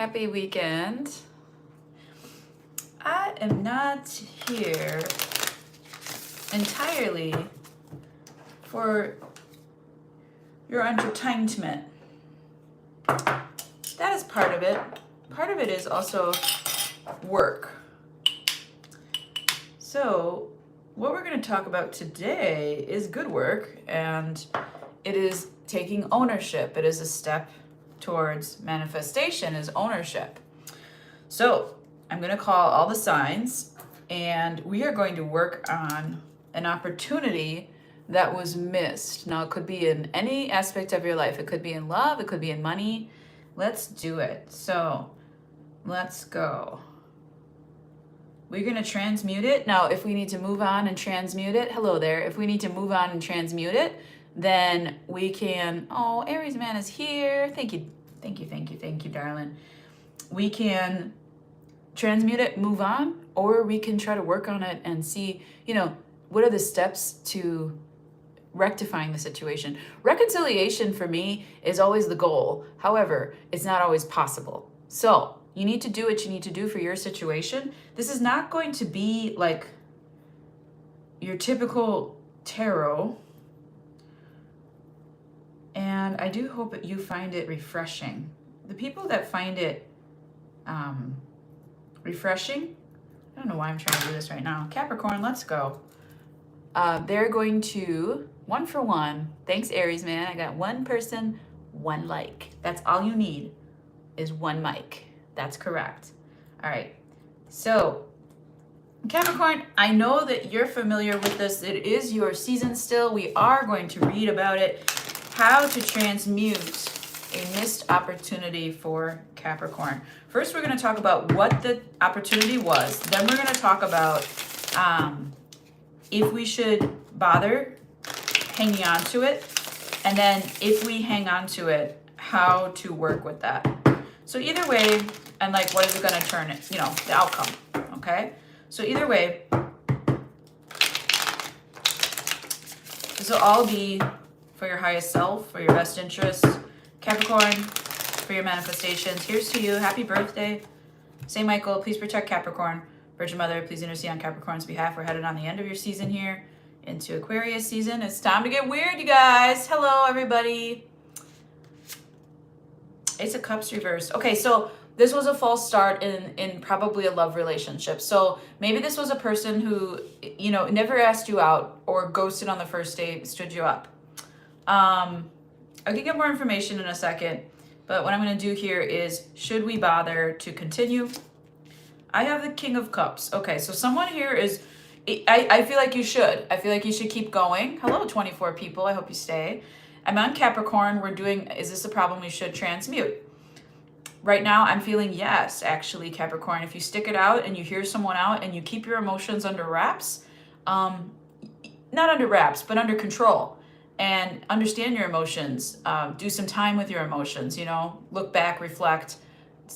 happy weekend. I am not here entirely for your entertainment. That is part of it. Part of it is also work. So what we're going to talk about today is good work, and it is taking ownership. It is a step towards manifestation, is ownership. So I'm going to call all the signs, and we are going to work on an opportunity that was missed. Now, it could be in any aspect of your life. It could be in love. It could be in money. Let's do it. So let's go. We're going to transmute it. Now, if we need to move on and transmute it, hello there. If we need to move on and transmute it, then we can, oh, Aries man is here. Thank you, darling. We can transmute it, move on, or we can try to work on it and see, what are the steps to rectifying the situation. Reconciliation for me is always the goal. However, it's not always possible. So you need to do what you need to do for your situation. This is not going to be like your typical tarot. And I do hope that you find it refreshing. The people that find it refreshing, I don't know why I'm trying to do this right now. Capricorn, let's go. They're going to, 1 for 1. Thanks, Aries man. I got one person, one like. That's all you need is one mic. That's correct. All right. So Capricorn, I know that you're familiar with this. It is your season still. We are going to read about it. How to transmute a missed opportunity for Capricorn. First, we're going to talk about what the opportunity was. Then we're going to talk about if we should bother hanging on to it. And then if we hang on to it, how to work with that. So either way, and like what is it going to turn it, the outcome. Okay. So either way, this will all be for your highest self, for your best interest. Capricorn, for your manifestations. Here's to you. Happy birthday. Saint Michael, please protect Capricorn. Virgin Mother, please intercede on Capricorn's behalf. We're headed on the end of your season here into Aquarius season. It's time to get weird, you guys. Hello, everybody. Ace of Cups reversed. Okay, so this was a false start in probably a love relationship. So maybe this was a person who, never asked you out or ghosted on the first date, stood you up. I can get more information in a second, but what I'm going to do here is, should we bother to continue? I have the King of Cups. Okay, so someone here is, I feel like you should. I feel like you should keep going. Hello, 24 people. I hope you stay. I'm on Capricorn. We're doing, is this a problem we should transmute? Right now, I'm feeling yes, actually, Capricorn. If you stick it out and you hear someone out and you keep your emotions under wraps, not under wraps, but under control. And understand your emotions, do some time with your emotions, look back, reflect,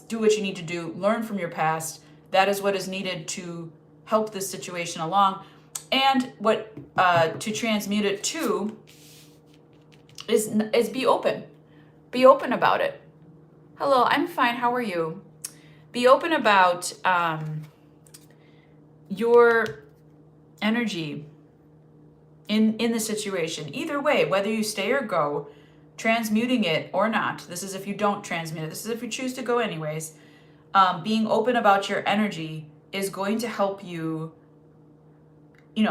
do what you need to do, learn from your past. That is what is needed to help this situation along. And what to transmute it to is be open. Be open about it. Hello, I'm fine. How are you? Be open about your energy in the situation. Either way, whether you stay or go, transmuting it or not. This is if you don't transmute it. This is if you choose to go anyways. Being open about your energy is going to help you, it's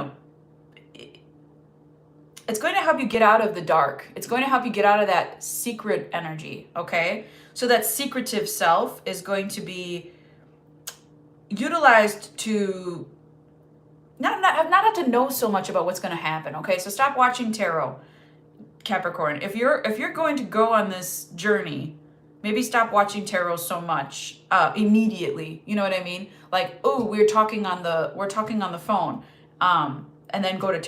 going to help you get out of the dark. It's going to help you get out of that secret energy, okay? So that secretive self is going to be utilized to not have to know so much about what's going to happen, okay? So stop watching tarot, Capricorn. If you're going to go on this journey, maybe stop watching tarot so much immediately. You know what I mean? Like, oh, we're talking on the phone, and then go to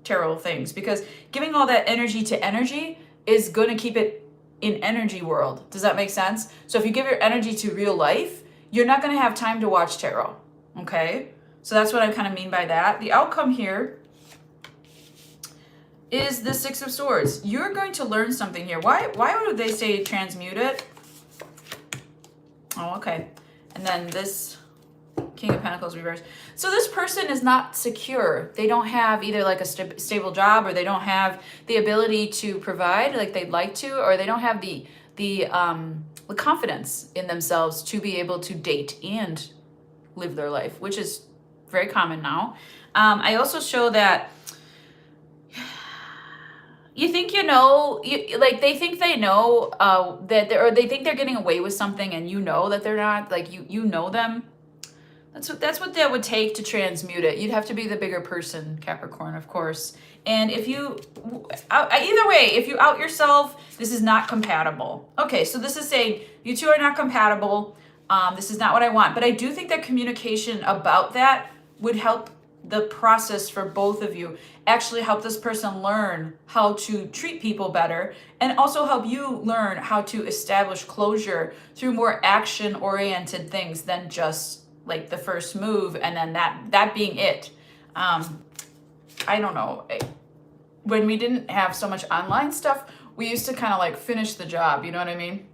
tarot things, because giving all that energy to energy is going to keep it in energy world. Does that make sense? So if you give your energy to real life, you're not going to have time to watch tarot, okay? So that's what I kind of mean by that. The outcome here is the Six of Swords. You're going to learn something here. Why would they say transmute it? Oh, okay. And then this King of Pentacles reverse. So this person is not secure. They don't have either like a stable job, or they don't have the ability to provide like they'd like to, or they don't have the confidence in themselves to be able to date and live their life, which is very common now. I also show that you think you know, like they think they know that, or they think they're getting away with something, and you know that they're not. Like you know them. That's what that would take to transmute it. You'd have to be the bigger person, Capricorn, of course. And if you, either way, if you out yourself, this is not compatible. Okay, so this is saying you two are not compatible. This is not what I want. But I do think that communication about that would help the process for both of you. Actually help this person learn how to treat people better, and also help you learn how to establish closure through more action-oriented things than just like the first move and then that being it. I don't know. When we didn't have so much online stuff, we used to kind of like finish the job, you know what I mean?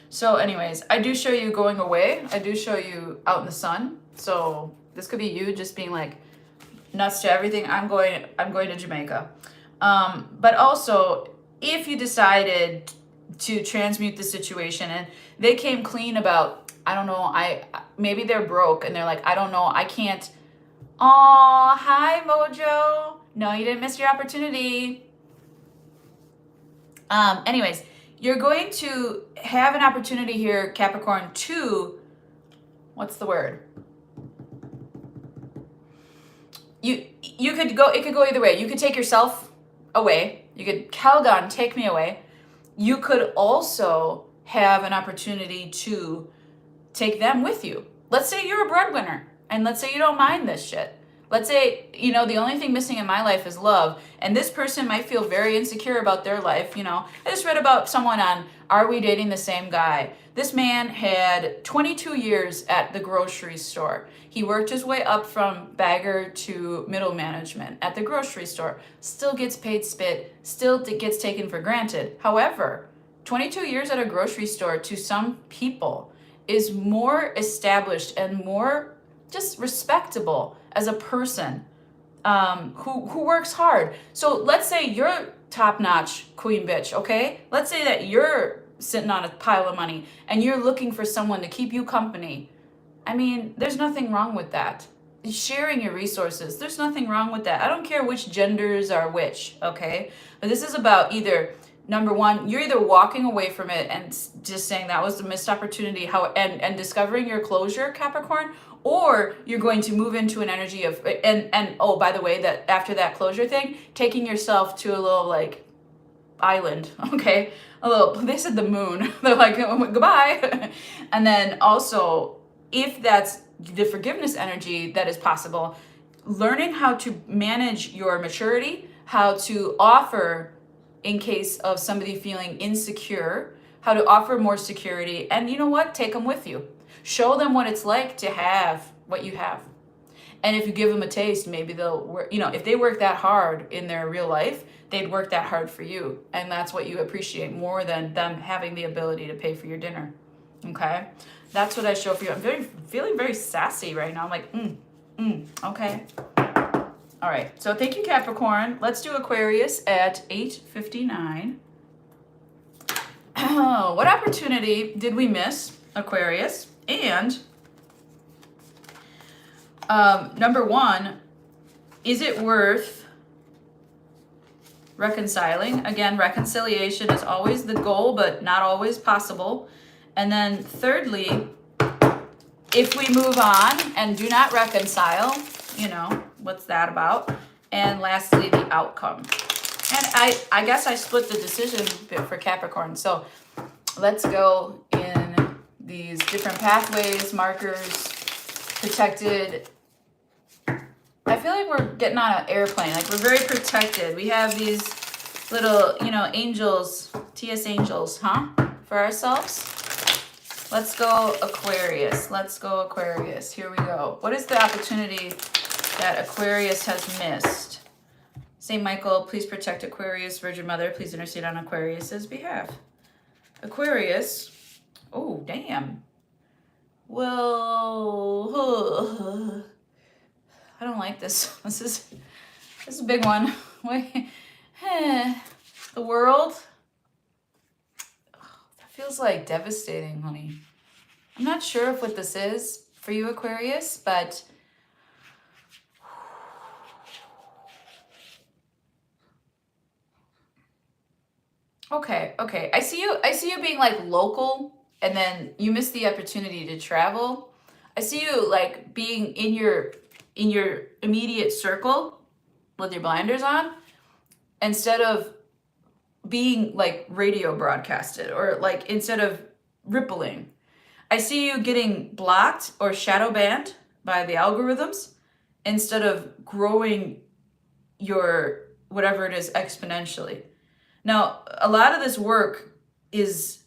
So anyways, I do show you going away. I do show you out in the sun. So this could be you just being like nuts to everything. I'm going to Jamaica. But also, if you decided to transmute the situation and they came clean about, I don't know, maybe they're broke and they're like, I don't know, I can't. Aw, hi Mojo. No, you didn't miss your opportunity. Anyways, you're going to have an opportunity here, Capricorn, to, what's the word? You could go, it could go either way. You could take yourself away. You could, Calgon, take me away. You could also have an opportunity to take them with you. Let's say you're a breadwinner, and let's say you don't mind this shit. Let's say, you know, the only thing missing in my life is love, and this person might feel very insecure about their life. You know, I just read about someone on Are We Dating the Same Guy? This man had 22 years at the grocery store. He worked his way up from bagger to middle management at the grocery store. Still gets paid spit, still gets taken for granted. However, 22 years at a grocery store to some people is more established and more just respectable as a person who works hard. So let's say you're top-notch queen bitch, okay? Let's say that you're sitting on a pile of money and you're looking for someone to keep you company. I mean, there's nothing wrong with that. Sharing your resources, there's nothing wrong with that. I don't care which genders are which, okay? But this is about either, number one, you're either walking away from it and just saying that was the missed opportunity, and discovering your closure, Capricorn, or you're going to move into an energy of, and oh, by the way, that after that closure thing, taking yourself to a little like island, okay? A little, they said the moon. They're like, oh, goodbye. And then also, if that's the forgiveness energy that is possible, learning how to manage your maturity, how to offer in case of somebody feeling insecure, how to offer more security, and you know what? Take them with you. Show them what it's like to have what you have. And if you give them a taste, maybe they'll work, you know, if they work that hard in their real life, they'd work that hard for you. And that's what you appreciate more than them having the ability to pay for your dinner. Okay? That's what I show for you. I'm feeling very sassy right now. I'm like, okay. All right, so thank you, Capricorn. Let's do Aquarius at 8:59. Oh, what opportunity did we miss, Aquarius? And number one, is it worth reconciling? Again, reconciliation is always the goal, but not always possible. And then thirdly, if we move on and do not reconcile, you know, what's that about? And lastly, the outcome. And I guess I split the decision bit for Capricorn. So let's go in these different pathways, markers, protected. I feel like we're getting on an airplane. Like we're very protected. We have these little, you know, angels, TS angels, huh? For ourselves. Let's go Aquarius. Let's go Aquarius. Here we go. What is the opportunity that Aquarius has missed? Saint Michael, please protect Aquarius. Virgin Mother, please intercede on Aquarius's behalf. Aquarius. Oh, damn. will, I don't like this. This is a big one. Wait, the world. That feels like devastating, honey. I'm not sure if what this is for you, Aquarius, but okay. I see you being like local, and then you miss the opportunity to travel. I see you like being in your immediate circle with your blinders on, instead of being like radio broadcasted, or like instead of rippling. I see you getting blocked or shadow banned by the algorithms, instead of growing your whatever it is exponentially. Now, a lot of this work is,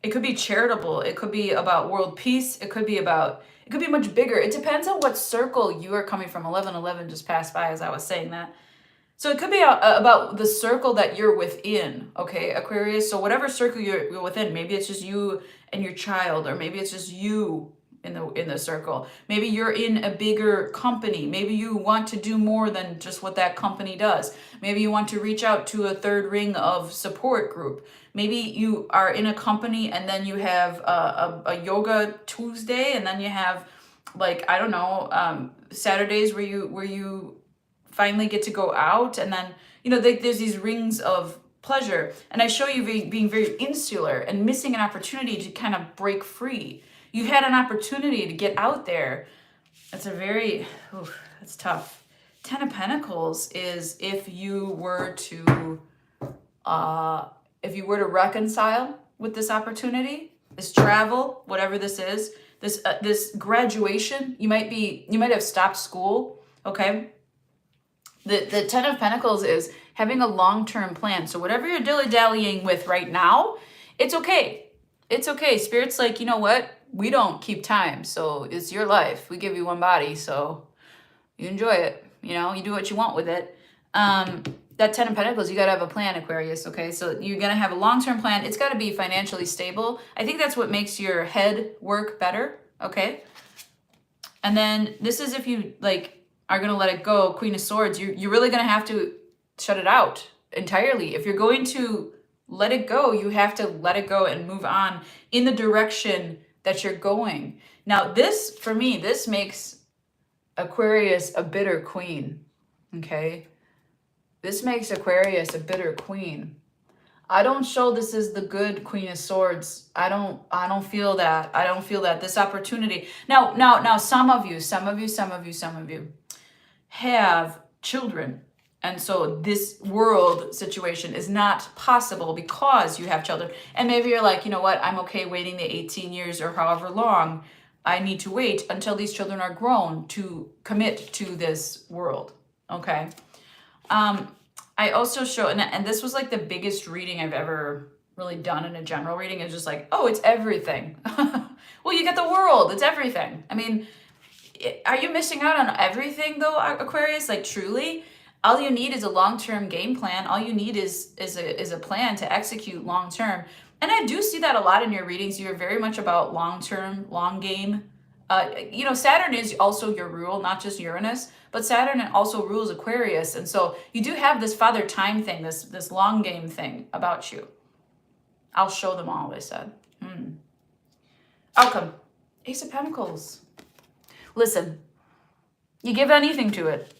it could be charitable, it could be about world peace, it could be much bigger. It depends on what circle you are coming from. 1111 just passed by as I was saying that. So it could be about the circle that you're within, okay, Aquarius? So whatever circle you're within, maybe it's just you and your child, or maybe it's just you in the circle. Maybe you're in a bigger company. Maybe you want to do more than just what that company does. Maybe you want to reach out to a third ring of support group. Maybe you are in a company and then you have a yoga Tuesday, and then you have, like, I don't know, Saturdays where you finally get to go out, and then there's these rings of pleasure. And I show you being very insular and missing an opportunity to kind of break free. You had an opportunity to get out there. That's that's tough. 10 of Pentacles is if you were to reconcile with this opportunity, this travel, whatever this is, this graduation. You might have stopped school, okay? The 10 of Pentacles is having a long-term plan. So whatever you're dilly-dallying with right now, it's okay. It's okay. Spirit's like, you know what? We don't keep time. So it's your life. We give you one body. So you enjoy it. You do what you want with it. That 10 of Pentacles, you got to have a plan, Aquarius. Okay. So you're going to have a long-term plan. It's got to be financially stable. I think that's what makes your head work better. Okay. And then this is if you are going to let it go. Queen of Swords, you're really going to have to shut it out entirely. If you're going to let it go, you have to let it go and move on in the direction that you're going. Now, this, for me, this makes Aquarius a bitter queen, okay? This makes Aquarius a bitter queen. I don't show this as the good Queen of Swords. I don't feel that. I don't feel that. This opportunity. Now, some of you have children. And so this world situation is not possible because you have children. And maybe you're like, you know what? I'm okay waiting the 18 years or however long I need to wait until these children are grown to commit to this world. Okay. I also show, and this was like the biggest reading I've ever really done in a general reading. It's just like, oh, it's everything. Well, you get the world. It's everything. I mean, are you missing out on everything though, Aquarius? Like, truly? All you need is a long-term game plan. All you need is a plan to execute long-term. And I do see that a lot in your readings. You're very much about long-term, long game. Saturn is also your rule, not just Uranus, but Saturn also rules Aquarius. And so you do have this father time thing, this long game thing about you. I'll show them all, they said. Outcome. Ace of Pentacles. Listen, you give anything to it.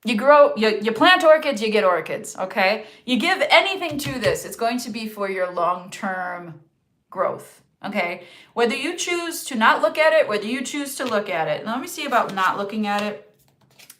You grow, you plant orchids, you get orchids, okay? You give anything to this, it's going to be for your long-term growth, okay? Whether you choose to not look at it, whether you choose to look at it. Let me see about not looking at it.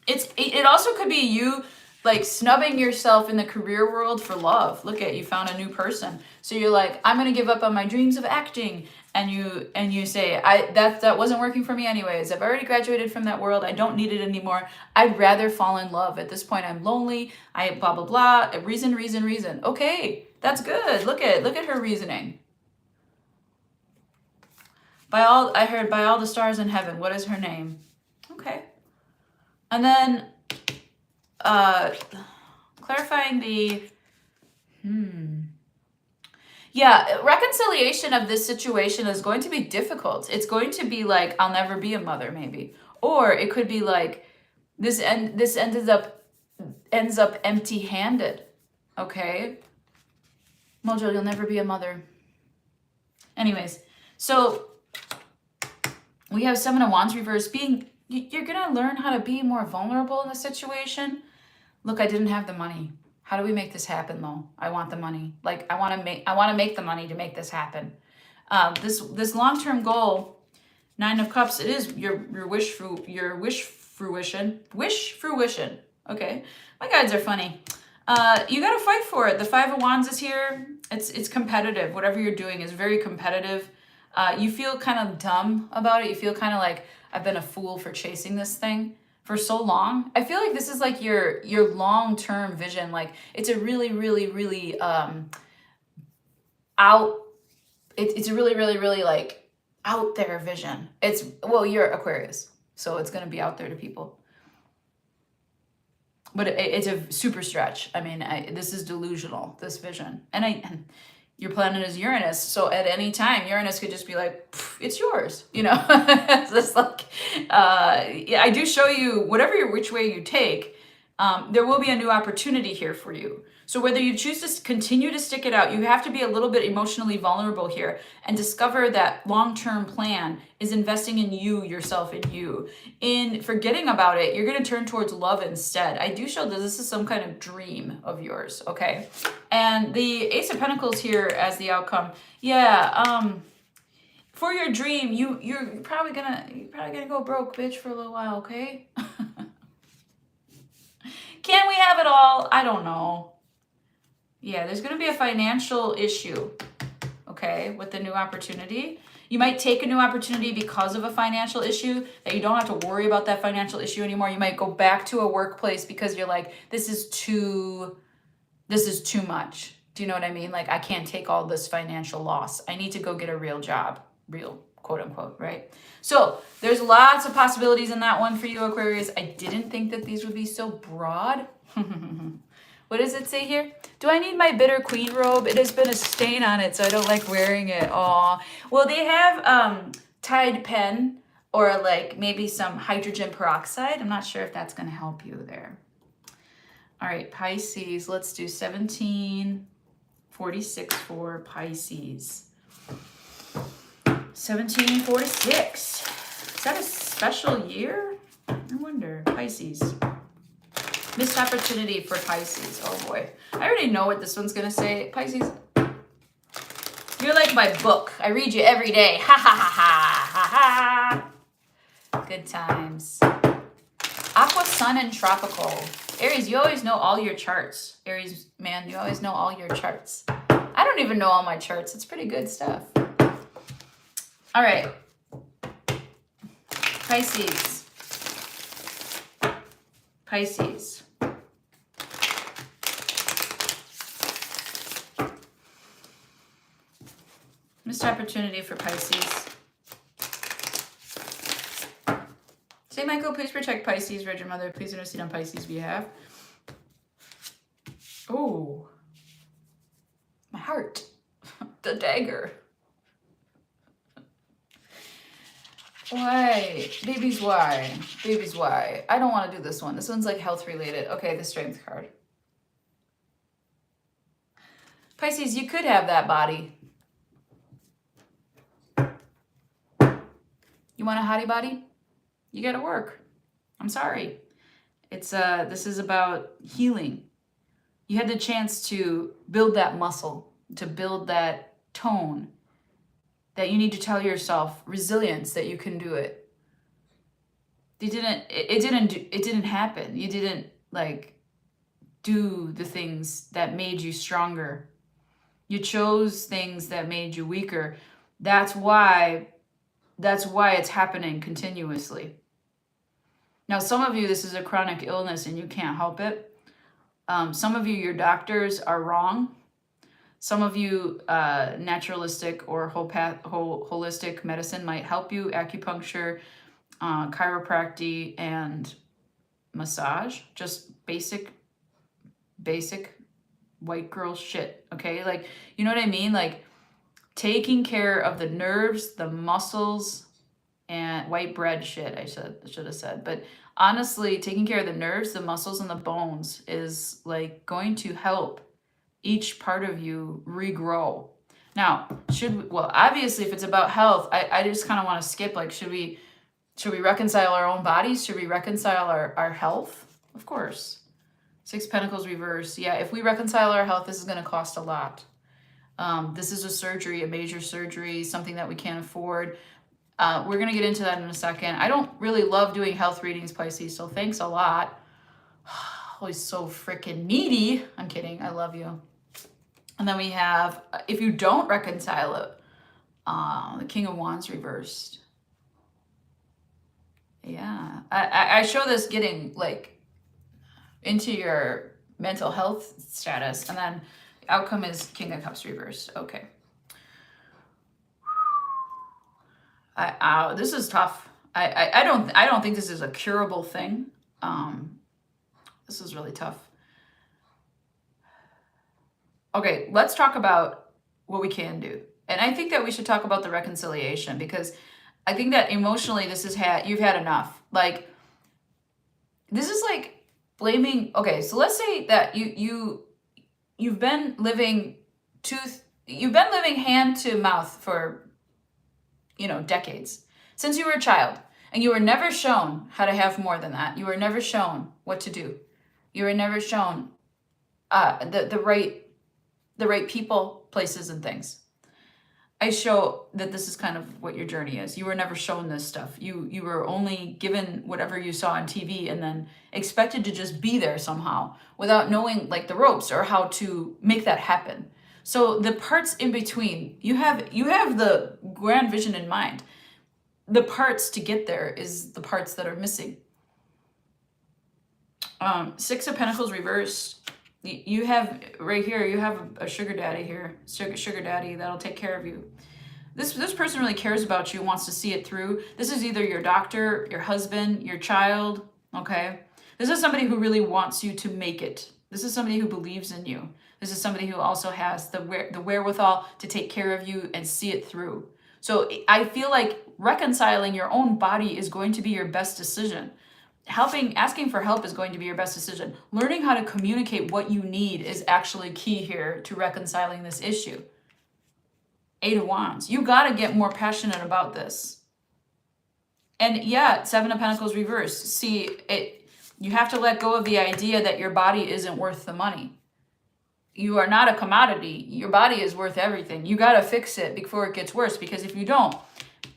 It also could be you like snubbing yourself in the career world for love. Look at, you found a new person. So you're like, I'm going to give up on my dreams of acting. And you say, that wasn't working for me anyways. I've already graduated from that world. I don't need it anymore. I'd rather fall in love. At this point, I'm lonely. I blah, blah, blah. Reason. Okay, that's good. Look at her reasoning. I heard by all the stars in heaven. What is her name? Okay. And then clarifying the, Yeah, reconciliation of this situation is going to be difficult. It's going to be like, I'll never be a mother, maybe. Or it could be like, this ends up empty-handed. Okay? Mojo, you'll never be a mother. Anyways, so we have Seven of Wands reverse. You're gonna learn how to be more vulnerable in the situation. Look, I didn't have the money. How do we make this happen though? I want the money. Like I want to make the money to make this happen. This long-term goal, Nine of Cups, it is your wish fruition. Okay, my guides are funny. You got to fight for it. The Five of Wands is here. It's competitive. Whatever you're doing is very competitive. You feel kind of dumb about it. You feel kind of like, I've been a fool for chasing this thing for so long. I feel like this is like your long-term vision. Like it's a really, really, really it's a really, really, really like out there vision. Well, you're Aquarius, so it's going to be out there to people. But it's a super stretch. I mean, this is delusional, this vision. And your planet is Uranus, so at any time, Uranus could just be like, it's yours, you know? It's just like, I do show you, which way you take, there will be a new opportunity here for you. So whether you choose to continue to stick it out, you have to be a little bit emotionally vulnerable here and discover that long-term plan is investing in you, yourself, in you. In forgetting about it, you're going to turn towards love instead. I do show that this is some kind of dream of yours, okay? And the Ace of Pentacles here as the outcome. Yeah, for your dream, you're probably gonna go broke, bitch, for a little while, okay? Can we have it all? I don't know. Yeah, there's going to be a financial issue, okay, with the new opportunity. You might take a new opportunity because of a financial issue that you don't have to worry about that financial issue anymore. You might go back to a workplace because you're like, this is too much. Do you know what I mean? Like, I can't take all this financial loss. I need to go get a real job, real quote unquote, right? So there's lots of possibilities in that one for you, Aquarius. I didn't think that these would be so broad. What does it say here? Do I need my bitter queen robe? It has been a stain on it, so I don't like wearing it. Aw. Well, they have Tide pen or like maybe some hydrogen peroxide. I'm not sure if that's going to help you there. All right, Pisces. Let's do 1746 for Pisces. 1746. Is that a special year? I wonder. Pisces. Missed opportunity for Pisces. Oh boy. I already know what this one's going to say. Pisces, you're like my book. I read you every day. Ha ha ha ha ha ha. Good times. Aqua, Sun, and Tropical. Aries, you always know all your charts. Aries, man, you always know all your charts. I don't even know all my charts. It's pretty good stuff. All right. Pisces. Pisces. Missed opportunity for Pisces. St. Michael, please protect Pisces. Virgin Mother, please intercede on Pisces' behalf. Oh, my heart. The dagger. Why? Babies, why? Babies, why? I don't want to do this one. This one's like health related. Okay, the Strength card. Pisces, you could have that body. You want a hottie body? You gotta work. I'm sorry. This is about healing. You had the chance to build that muscle, to build that tone, that you need to tell yourself resilience, that you can do it. It didn't happen. You didn't like do the things that made you stronger. You chose things that made you weaker. That's why it's happening continuously. Now, some of you, this is a chronic illness and you can't help it. Some of you, your doctors are wrong. Some of you, naturalistic or holistic medicine might help you. Acupuncture, chiropractic, and massage. Just basic white girl shit, okay? Like, you know what I mean? Like, taking care of the nerves, the muscles, and white bread shit, I should have said. But honestly, taking care of the nerves, the muscles, and the bones is like going to help each part of you regrow. Now, well, obviously, if it's about health, I just kind of want to skip, like, should we reconcile our own bodies? Should we reconcile our health? Of course. 6 Pentacles reverse. Yeah, if we reconcile our health, this is going to cost a lot. This is a surgery, a major surgery, something that we can't afford. We're going to get into that in a second. I don't really love doing health readings, Pisces, so thanks a lot. Always so freaking needy. I'm kidding. I love you. And then we have, if you don't reconcile it, the King of Wands reversed. Yeah. I show this getting, like, into your mental health status, and then the outcome is King of Cups reversed. Okay. This is tough. I don't think this is a curable thing. This is really tough. Okay, let's talk about what we can do. And I think that we should talk about the reconciliation, because I think that emotionally you've had enough. Like, this is like blaming. Okay, so let's say that you've been living hand to mouth for, decades, since you were a child, and you were never shown how to have more than that. You were never shown what to do. You were never shown the right people, places, and things. I show that this is kind of what your journey is. You were never shown this stuff. You were only given whatever you saw on TV and then expected to just be there somehow without knowing, like, the ropes or how to make that happen. So the parts in between, you have the grand vision in mind. The parts to get there is the parts that are missing. 6 of Pentacles reversed. You have right here, you have a sugar daddy here, sugar daddy that'll take care of you. This person really cares about you, wants to see it through. This is either your doctor, your husband, your child, okay? This is somebody who really wants you to make it. This is somebody who believes in you. This is somebody who also has the wherewithal to take care of you and see it through. So I feel like reconciling your own body is going to be your best decision. Asking for help is going to be your best decision. Learning how to communicate what you need is actually key here to reconciling this issue. 8 of Wands. You got to get more passionate about this. And yeah, 7 of Pentacles reversed. See, you have to let go of the idea that your body isn't worth the money. You are not a commodity. Your body is worth everything. You got to fix it before it gets worse, because if you don't,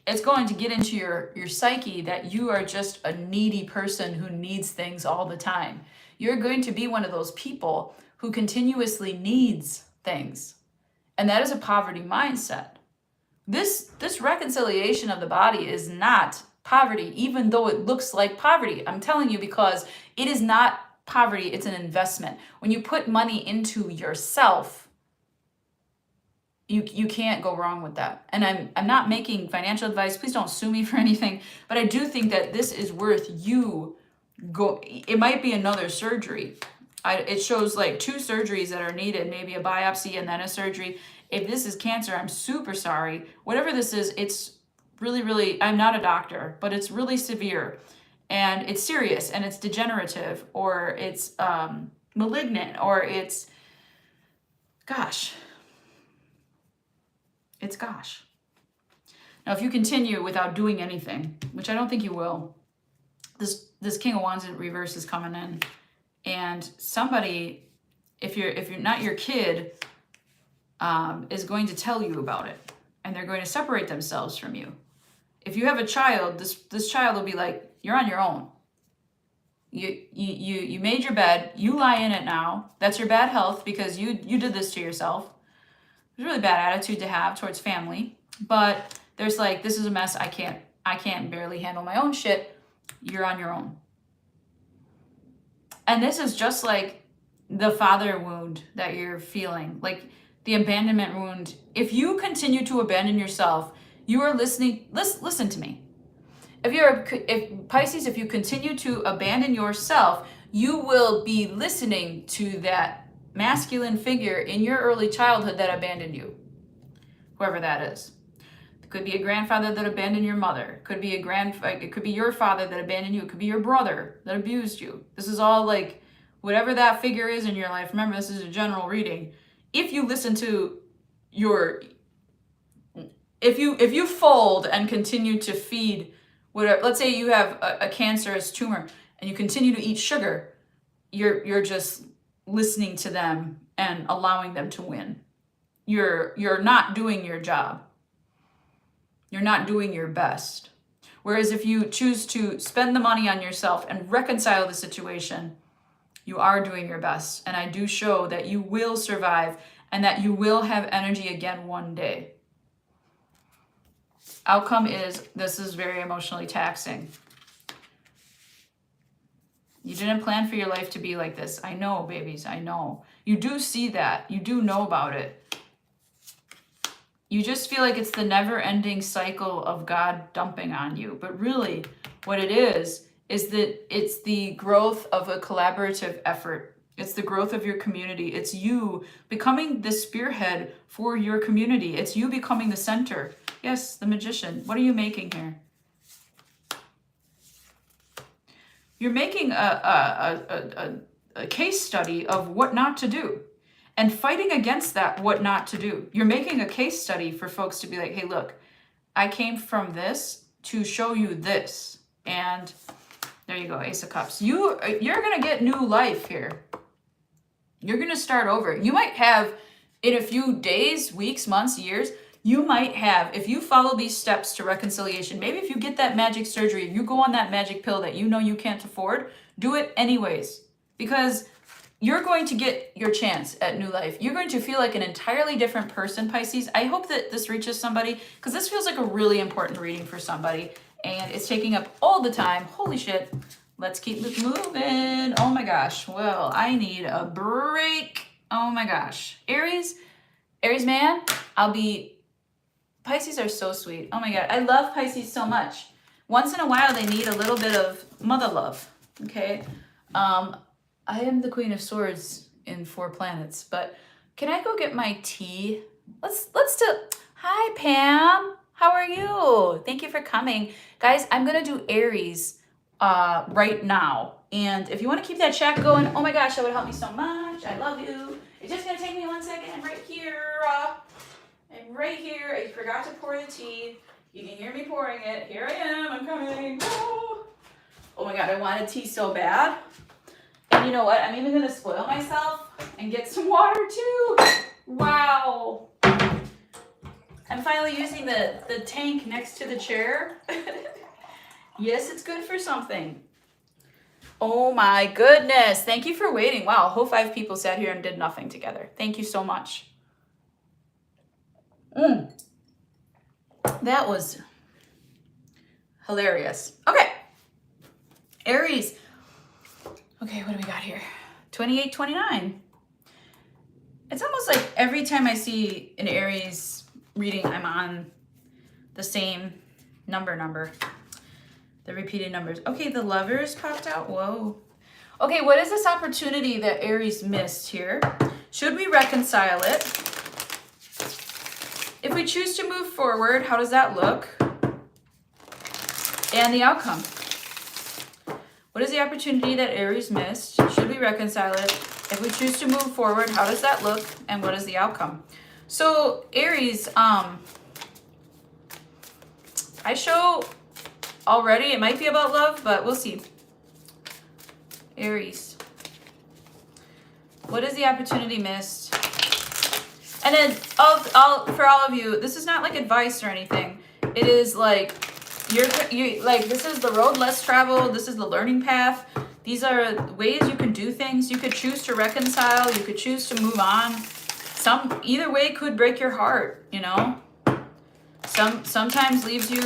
it's going to get into your psyche that you are just a needy person who needs things all the time. You're going to be one of those people who continuously needs things. And that is a poverty mindset. This reconciliation of the body is not poverty, even though it looks like poverty. I'm telling you, because it is not poverty, it's an investment. When you put money into yourself, you can't go wrong with that. And I'm not making financial advice. Please don't sue me for anything. But I do think that this is worth you go. It might be another surgery. It shows like 2 surgeries that are needed, maybe a biopsy and then a surgery. If this is cancer, I'm super sorry. Whatever this is, it's really, really, I'm not a doctor, but it's really severe. And it's serious, and it's degenerative, or it's malignant, or it's, gosh. It's gosh. Now, if you continue without doing anything, which I don't think you will, this King of Wands in reverse is coming in, and somebody, if you're not your kid, is going to tell you about it, and they're going to separate themselves from you. If you have a child, this child will be like, you're on your own. You made your bed, you lie in it now. That's your bad health because you did this to yourself. It's a really bad attitude to have towards family, but there's like, this is a mess. I can't barely handle my own shit. You're on your own. And this is just like the father wound that you're feeling, like the abandonment wound. If you continue to abandon yourself, you are listening. Listen to me. If Pisces, if you continue to abandon yourself, you will be listening to that masculine figure in your early childhood that abandoned you, whoever that is. It could be a grandfather that abandoned your mother. It could be it could be your father that abandoned you. It could be your brother that abused you. This is all like whatever that figure is in your life. Remember, this is a general reading. If you listen to your, if you fold and continue to feed whatever, let's say you have a cancerous tumor and you continue to eat sugar, you're just listening to them and allowing them to win. You're not doing your job. You're not doing your best. Whereas if you choose to spend the money on yourself and reconcile the situation, you are doing your best. And I do show that you will survive and that you will have energy again one day. Outcome is, this is very emotionally taxing. You didn't plan for your life to be like this. I know, babies, I know. You do see that. You do know about it. You just feel like it's the never-ending cycle of God dumping on you. But really, what it is that it's the growth of a collaborative effort. It's the growth of your community. It's you becoming the spearhead for your community. It's you becoming the center. Yes, the magician. What are you making here? You're making a case study of what not to do and fighting against that, what not to do. You're making a case study for folks to be like, hey, look, I came from this to show you this. And there you go, Ace of Cups. You're going to get new life here. You're going to start over. You might have, in a few days, weeks, months, years, you might have, if you follow these steps to reconciliation, maybe if you get that magic surgery, you go on that magic pill that you know you can't afford, do it anyways. Because you're going to get your chance at new life. You're going to feel like an entirely different person, Pisces. I hope that this reaches somebody, because this feels like a really important reading for somebody. And it's taking up all the time. Holy shit. Let's keep this moving. Oh my gosh. Well, I need a break. Oh my gosh. Aries man, Pisces are so sweet. Oh my God. I love Pisces so much. Once in a while, they need a little bit of mother love. Okay. I am the Queen of Swords in 4 planets, but can I go get my tea? Let's do. Hi, Pam. How are you? Thank you for coming. Guys, I'm going to do Aries right now. And if you want to keep that chat going, oh my gosh, that would help me so much. I love you. It's just going to take me 1 second. I'm right here. I'm right here. I forgot to pour the tea. You can hear me pouring it. Here I am. I'm coming. Oh my God, I wanted tea so bad. And you know what? I'm even going to spoil myself and get some water too. Wow. I'm finally using the tank next to the chair. Yes, it's good for something. Oh my goodness. Thank you for waiting. Wow, a whole 5 people sat here and did nothing together. Thank you so much. That was hilarious. Okay. Aries. Okay, what do we got here? 28, 29. It's almost like every time I see an Aries reading, I'm on the same number. The repeated numbers. Okay, the Lovers popped out. Whoa. Okay, what is this opportunity that Aries missed here? Should we reconcile it? If we choose to move forward, how does that look? And the outcome. What is the opportunity that Aries missed? Should we reconcile it? If we choose to move forward, how does that look? And what is the outcome? So Aries, I show already, it might be about love, but we'll see. Aries. What is the opportunity missed? And then for all of you, this is not like advice or anything. It is like, you're like, this is the road less traveled. This is the learning path. These are ways you can do things. You could choose to reconcile. You could choose to move on. Either way could break your heart, you know. Sometimes leaves you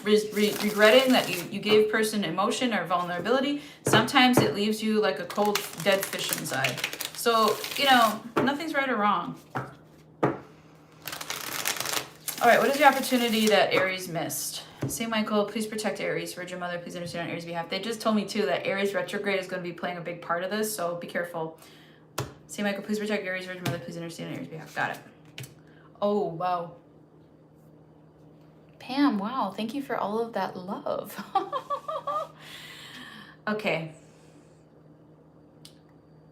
regretting that you gave person emotion or vulnerability. Sometimes it leaves you like a cold, dead fish inside. So, you know, nothing's right or wrong. All right, what is the opportunity that Aries missed? St. Michael, please protect Aries. Virgin Mother, please intercede on Aries' behalf. They just told me, too, that Aries retrograde is going to be playing a big part of this, so be careful. Say, Michael, please protect Aries, Virgin Mother. Please understand Aries' behalf. Got it. Oh, wow. Pam, wow. Thank you for all of that love. Okay.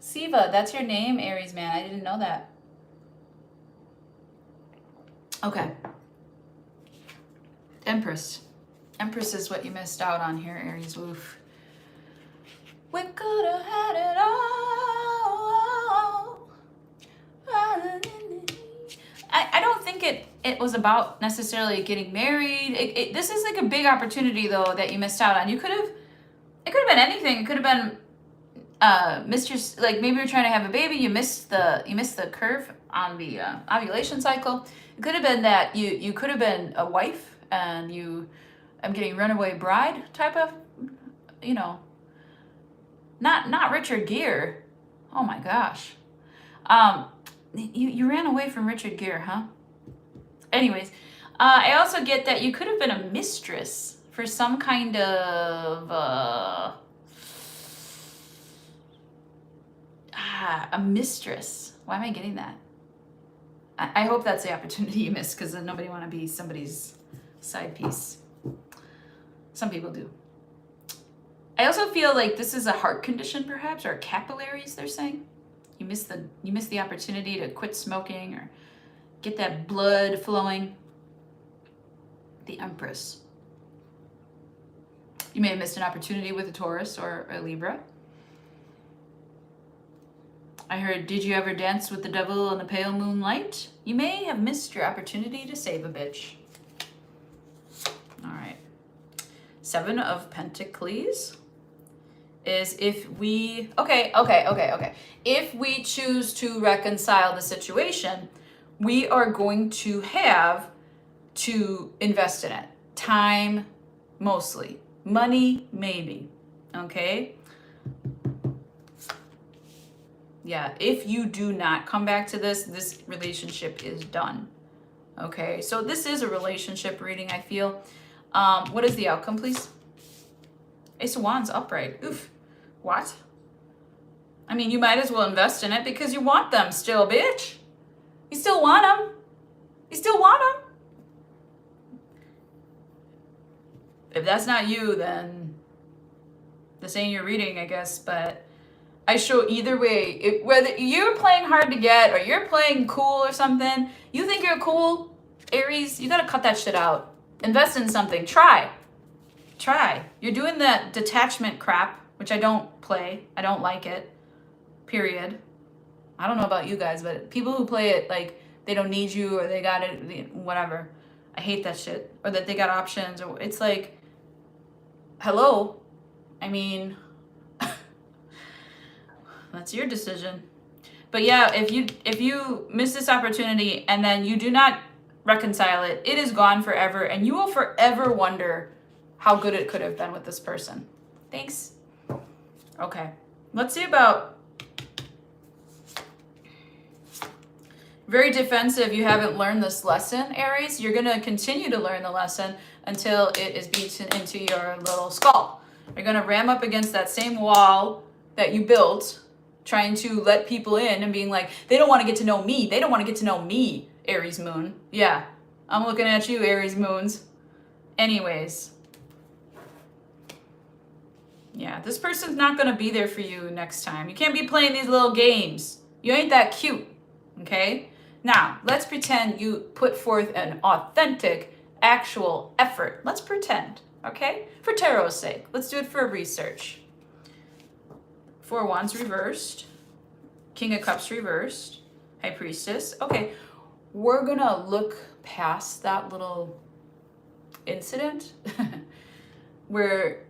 Siva, that's your name, Aries man. I didn't know that. Okay. Empress. Empress is what you missed out on here, Aries. Woof. We could have had it all. I don't think it was about necessarily getting married. This is like a big opportunity though that you missed out on. It could have been anything. It could have been missed your, like maybe you're trying to have a baby, you missed the curve on the ovulation cycle. It could have been that you could have been a wife and I'm getting runaway bride type of, you know, not Richard Gere. Oh my gosh. You ran away from Richard Gere, huh? Anyways, I also get that you could have been a mistress for some kind of a mistress. Why am I getting that? I hope that's the opportunity you missed, because nobody want to be somebody's side piece. Some people do. I also feel like this is a heart condition, perhaps, or capillaries. They're saying you missed the opportunity to quit smoking or get that blood flowing. The Empress. You may have missed an opportunity with a Taurus or a Libra. I heard, did you ever dance with the devil in the pale moonlight? You may have missed your opportunity to save a bitch. All right. 7 of Pentacles is if we, okay. If we choose to reconcile the situation, we are going to have to invest in it. Time, mostly. Money, maybe. Okay? Yeah, if you do not come back to this relationship is done. Okay, so this is a relationship reading, I feel. What is the outcome, please? Ace of Wands upright. Oof. What? I mean, you might as well invest in it because you want them still, bitch. You still want them. You still want them. If that's not you, then this ain't your reading, I guess, but I show either way, whether you're playing hard to get or you're playing cool or something, you think you're cool, Aries, you gotta cut that shit out. Invest in something. Try. You're doing that detachment crap, which I don't play. I don't like it. Period. I don't know about you guys, but people who play it like they don't need you or they got it, whatever. I hate that shit. Or that they got options. Or it's like, hello? I mean, that's your decision. But yeah, if you miss this opportunity and then you do not reconcile it, it is gone forever, and you will forever wonder how good it could have been with this person. Thanks. Okay, let's see about very defensive. You haven't learned this lesson, Aries. You're gonna continue to learn the lesson until it is beaten into your little skull. You're gonna ram up against that same wall that you built, trying to let people in and being like, they don't want to get to know me. They don't want to get to know me, Aries moon. Yeah, I'm looking at you, Aries moons. Anyways. Yeah, this person's not going to be there for you next time. You can't be playing these little games. You ain't that cute, okay? Now, let's pretend you put forth an authentic, actual effort. Let's pretend, okay? For tarot's sake. Let's do it for research. 4 of Wands reversed. King of Cups reversed. High Priestess. Okay, we're going to look past that little incident where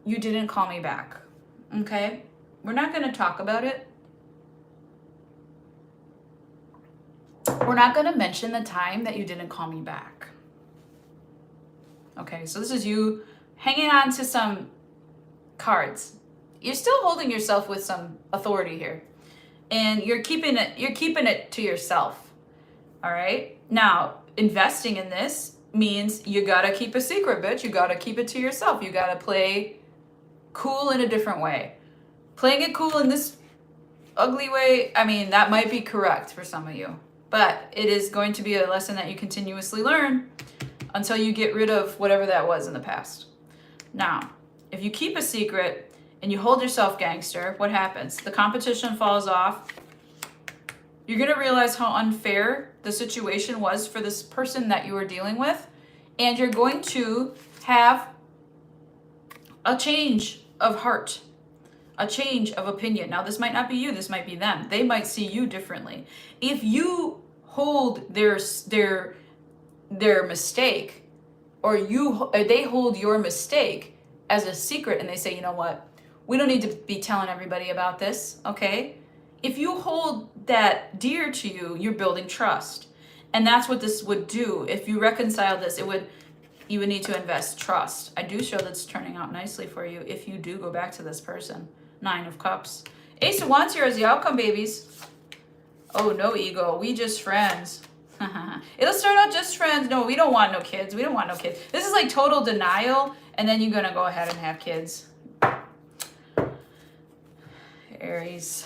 you didn't call me back, okay? We're not going to talk about it. We're not going to mention the time that you didn't call me back. Okay, so this is you hanging on to some cards. You're still holding yourself with some authority here. And you're keeping it to yourself. All right? Now, investing in this means you got to keep a secret, bitch. You got to keep it to yourself. You got to play cool in a different way. Playing it cool in this ugly way, I mean, that might be correct for some of you, but it is going to be a lesson that you continuously learn until you get rid of whatever that was in the past. Now, if you keep a secret and you hold yourself gangster, what happens? The competition falls off. You're going to realize how unfair the situation was for this person that you were dealing with, and you're going to have a change of heart, a change of opinion. Now, this might not be you, this might be them. They might see you differently. If you hold their mistake, or they hold your mistake as a secret, and they say, you know what, we don't need to be telling everybody about this, okay? If you hold that dear to you, you're building trust. And that's what this would do. If you reconcile this, you would need to invest trust. I do show that's turning out nicely for you if you do go back to this person. 9 of Cups. Ace of Wands here is the outcome, babies. Oh, no ego. We just friends. It'll start out just friends. No, we don't want no kids. We don't want no kids. This is like total denial, and then you're going to go ahead and have kids. Aries,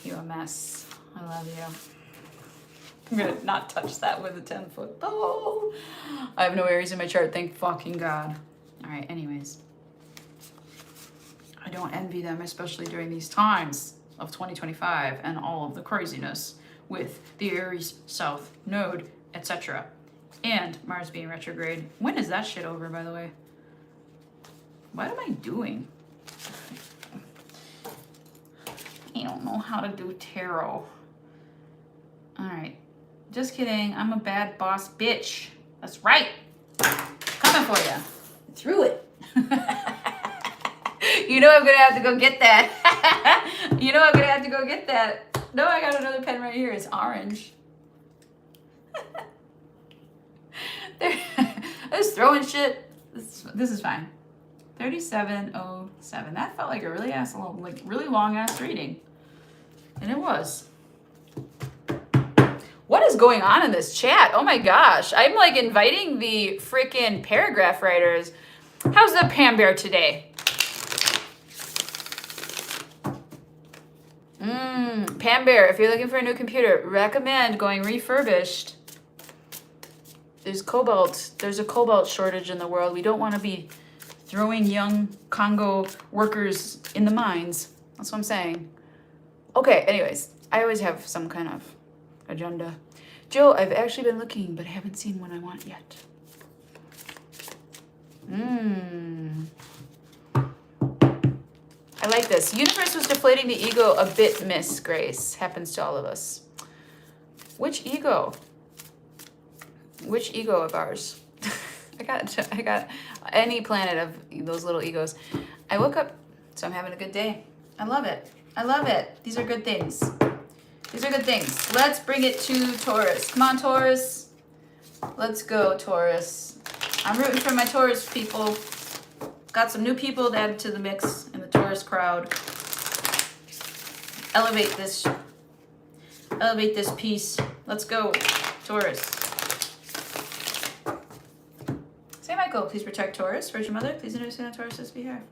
you a mess. I love you. I'm going to not touch that with a 10-foot pole. I have no Aries in my chart. Thank fucking God. All right, anyways. I don't envy them, especially during these times of 2025 and all of the craziness with the Aries South Node, etc. And Mars being retrograde. When is that shit over, by the way? What am I doing? I don't know how to do tarot. All right. Just kidding. I'm a bad boss bitch. That's right. Coming for you. Through it. You know I'm going to have to go get that. You know I'm going to have to go get that. No, I got another pen right here. It's orange. I was throwing shit. This is fine. 3707. That felt like a really long ass reading. And it was. What is going on in this chat? Oh my gosh. I'm like inviting the freaking paragraph writers. How's the Pam Bear today? Pam Bear, if you're looking for a new computer, recommend going refurbished. There's a cobalt shortage in the world. We don't want to be throwing young Congo workers in the mines. That's what I'm saying. Okay, anyways, I always have some kind of agenda. Jill, I've actually been looking, but I haven't seen one I want yet. I like this. Universe was deflating the ego a bit, Miss Grace. Happens to all of us. Which ego? Which ego of ours? I got any planet of those little egos. I woke up, so I'm having a good day. I love it. I love it. These are good things. These are good things. Let's bring it to Taurus. Come on, Taurus. Let's go, Taurus. I'm rooting for my Taurus people. Got some new people to add to the mix in the Taurus crowd. Elevate this piece. Let's go, Taurus. Say, Michael, please protect Taurus. Virgin Mother, please understand Taurus's behalf.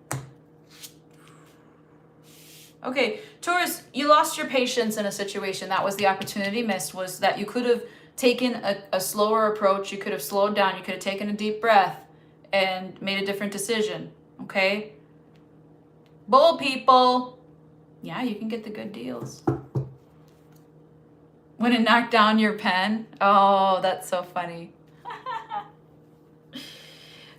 Okay, Taurus, you lost your patience in a situation. That was the opportunity missed, was that you could have taken a slower approach. You could have slowed down. You could have taken a deep breath and made a different decision, okay? Bull people. Yeah, you can get the good deals. When it knocked down your pen? Oh, that's so funny.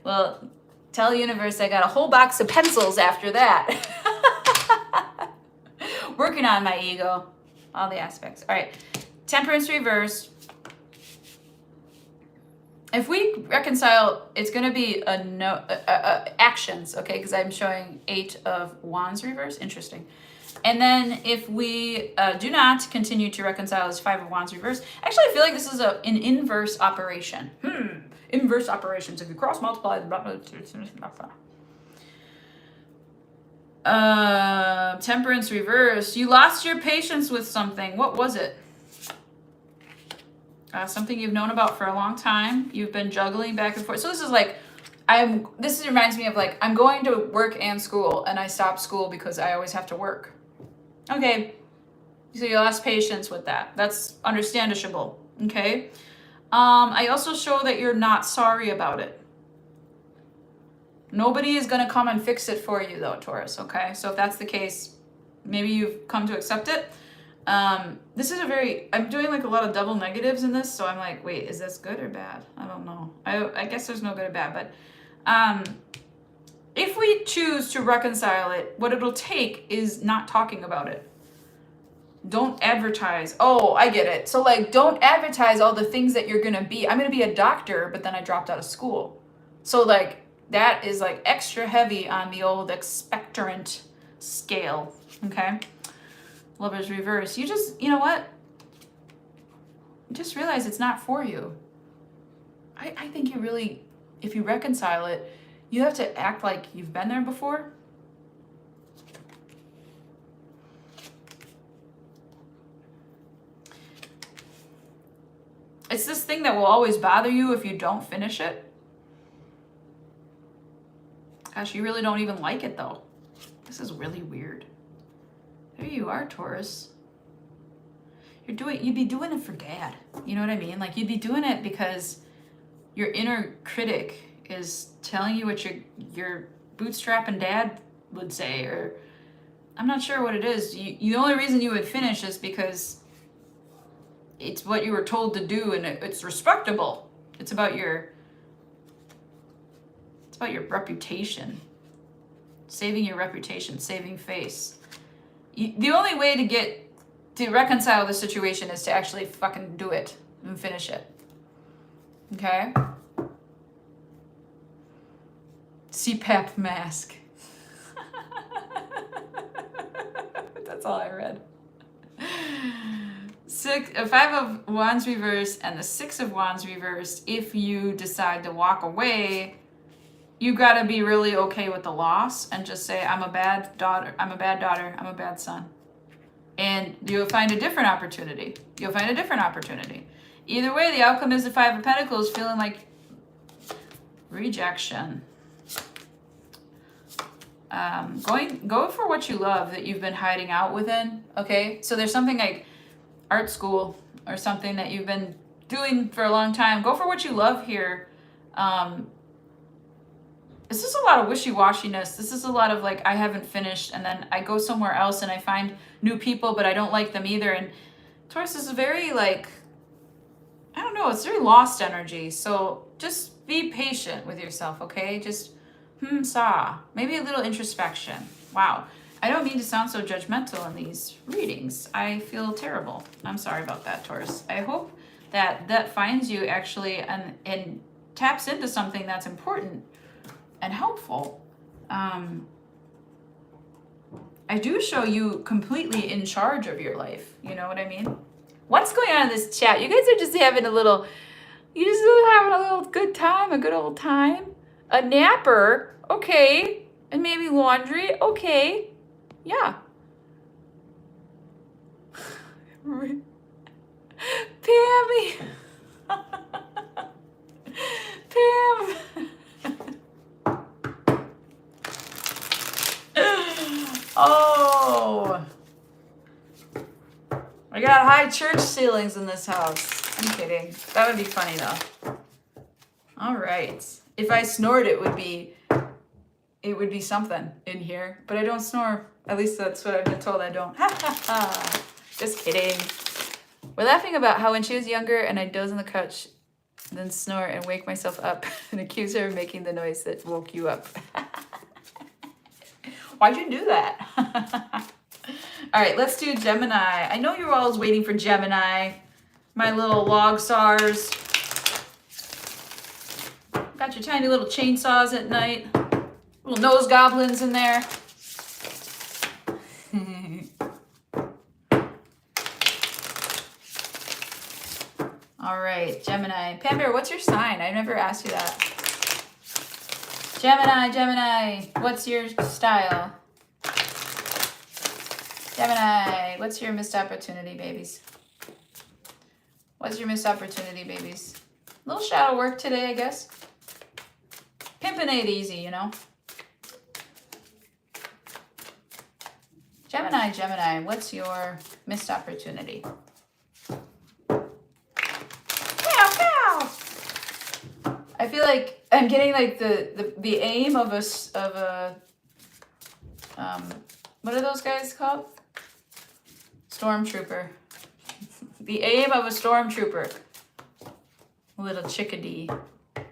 Well, tell the universe I got a whole box of pencils after that. Working on my ego. All the aspects. All right. Temperance reverse. If we reconcile, it's going to be actions, okay? Because I'm showing 8 of Wands reverse. Interesting. And then if we do not continue to reconcile as 5 of Wands reverse, actually I feel like this is an inverse operation. Inverse operations. If you cross multiply, temperance reverse. You lost your patience with something. What was it? Something you've known about for a long time. You've been juggling back and forth. So this is like, this reminds me of like, I'm going to work and school, and I stopped school because I always have to work. Okay. So you lost patience with that. That's understandable, okay? I also show that you're not sorry about it. Nobody is going to come and fix it for you though, Taurus, okay? So if that's the case, maybe you've come to accept it. This is I'm doing like a lot of double negatives in this, so I'm like, wait, is this good or bad? I don't know. I guess there's no good or bad, but if we choose to reconcile it, what it'll take is not talking about it. Don't advertise. Oh, I get it. So like, don't advertise all the things that you're going to be. I'm going to be a doctor, but then I dropped out of school. So like, that is like extra heavy on the old expectorant scale. Okay. Lover's reverse. You know what? Just realize it's not for you. I think you really, if you reconcile it, you have to act like you've been there before. It's this thing that will always bother you if you don't finish it. Gosh, you really don't even like it though. This is really weird. There you are, Taurus. You'd be doing it for dad. You know what I mean? Like you'd be doing it because your inner critic is telling you what your bootstrapping dad would say, or I'm not sure what it is. The only reason you would finish is because it's what you were told to do, and it's respectable. It's about your reputation. Saving your reputation, saving face. The only way to reconcile the situation is to actually fucking do it and finish it. Okay? CPAP mask. That's all I read. Five of Wands reversed and the Six of Wands reversed. If you decide to walk away, you got to be really okay with the loss and just say, I'm a bad daughter, I'm a bad son. And you'll find a different opportunity. Either way, the outcome is the Five of Pentacles, feeling like rejection. Go for what you love that you've been hiding out within, okay? So there's something like art school or something that you've been doing for a long time. Go for what you love here. This is a lot of wishy-washiness. This is a lot of like, I haven't finished, and then I go somewhere else and I find new people, but I don't like them either. And Taurus is very like, I don't know, it's very lost energy. So just be patient with yourself, okay? Just maybe a little introspection. Wow. I don't mean to sound so judgmental in these readings. I feel terrible. I'm sorry about that, Taurus. I hope that finds you actually and taps into something that's important and helpful. I do show you completely in charge of your life. You know what I mean? What's going on in this chat? You guys are just having a little good time, a good old time. A napper, okay. And maybe laundry, okay. Yeah. Pammy. Pam. Oh. I got high church ceilings in this house. I'm kidding. That would be funny though. All right. If I snored, it would be something in here, but I don't snore. At least that's what I've been told I don't. Ha ha ha. Just kidding. We're laughing about how when she was younger and I'd doze on the couch, then snore and wake myself up and accuse her of making the noise that woke you up. Why'd you do that? All right, let's do Gemini. I know you're always waiting for Gemini, my little log saws. Got your tiny little chainsaws at night. Little nose goblins in there. All right, Gemini. Pam Bear, what's your sign? I never asked you that. Gemini, what's your style? Gemini, what's your missed opportunity, babies? What's your missed opportunity, babies? A little shadow work today, I guess. Pimping ain't easy, you know. Gemini, what's your missed opportunity? I feel like I'm getting like the aim of a what are those guys called? Stormtrooper. The aim of a stormtrooper. Little chickadee. Okay.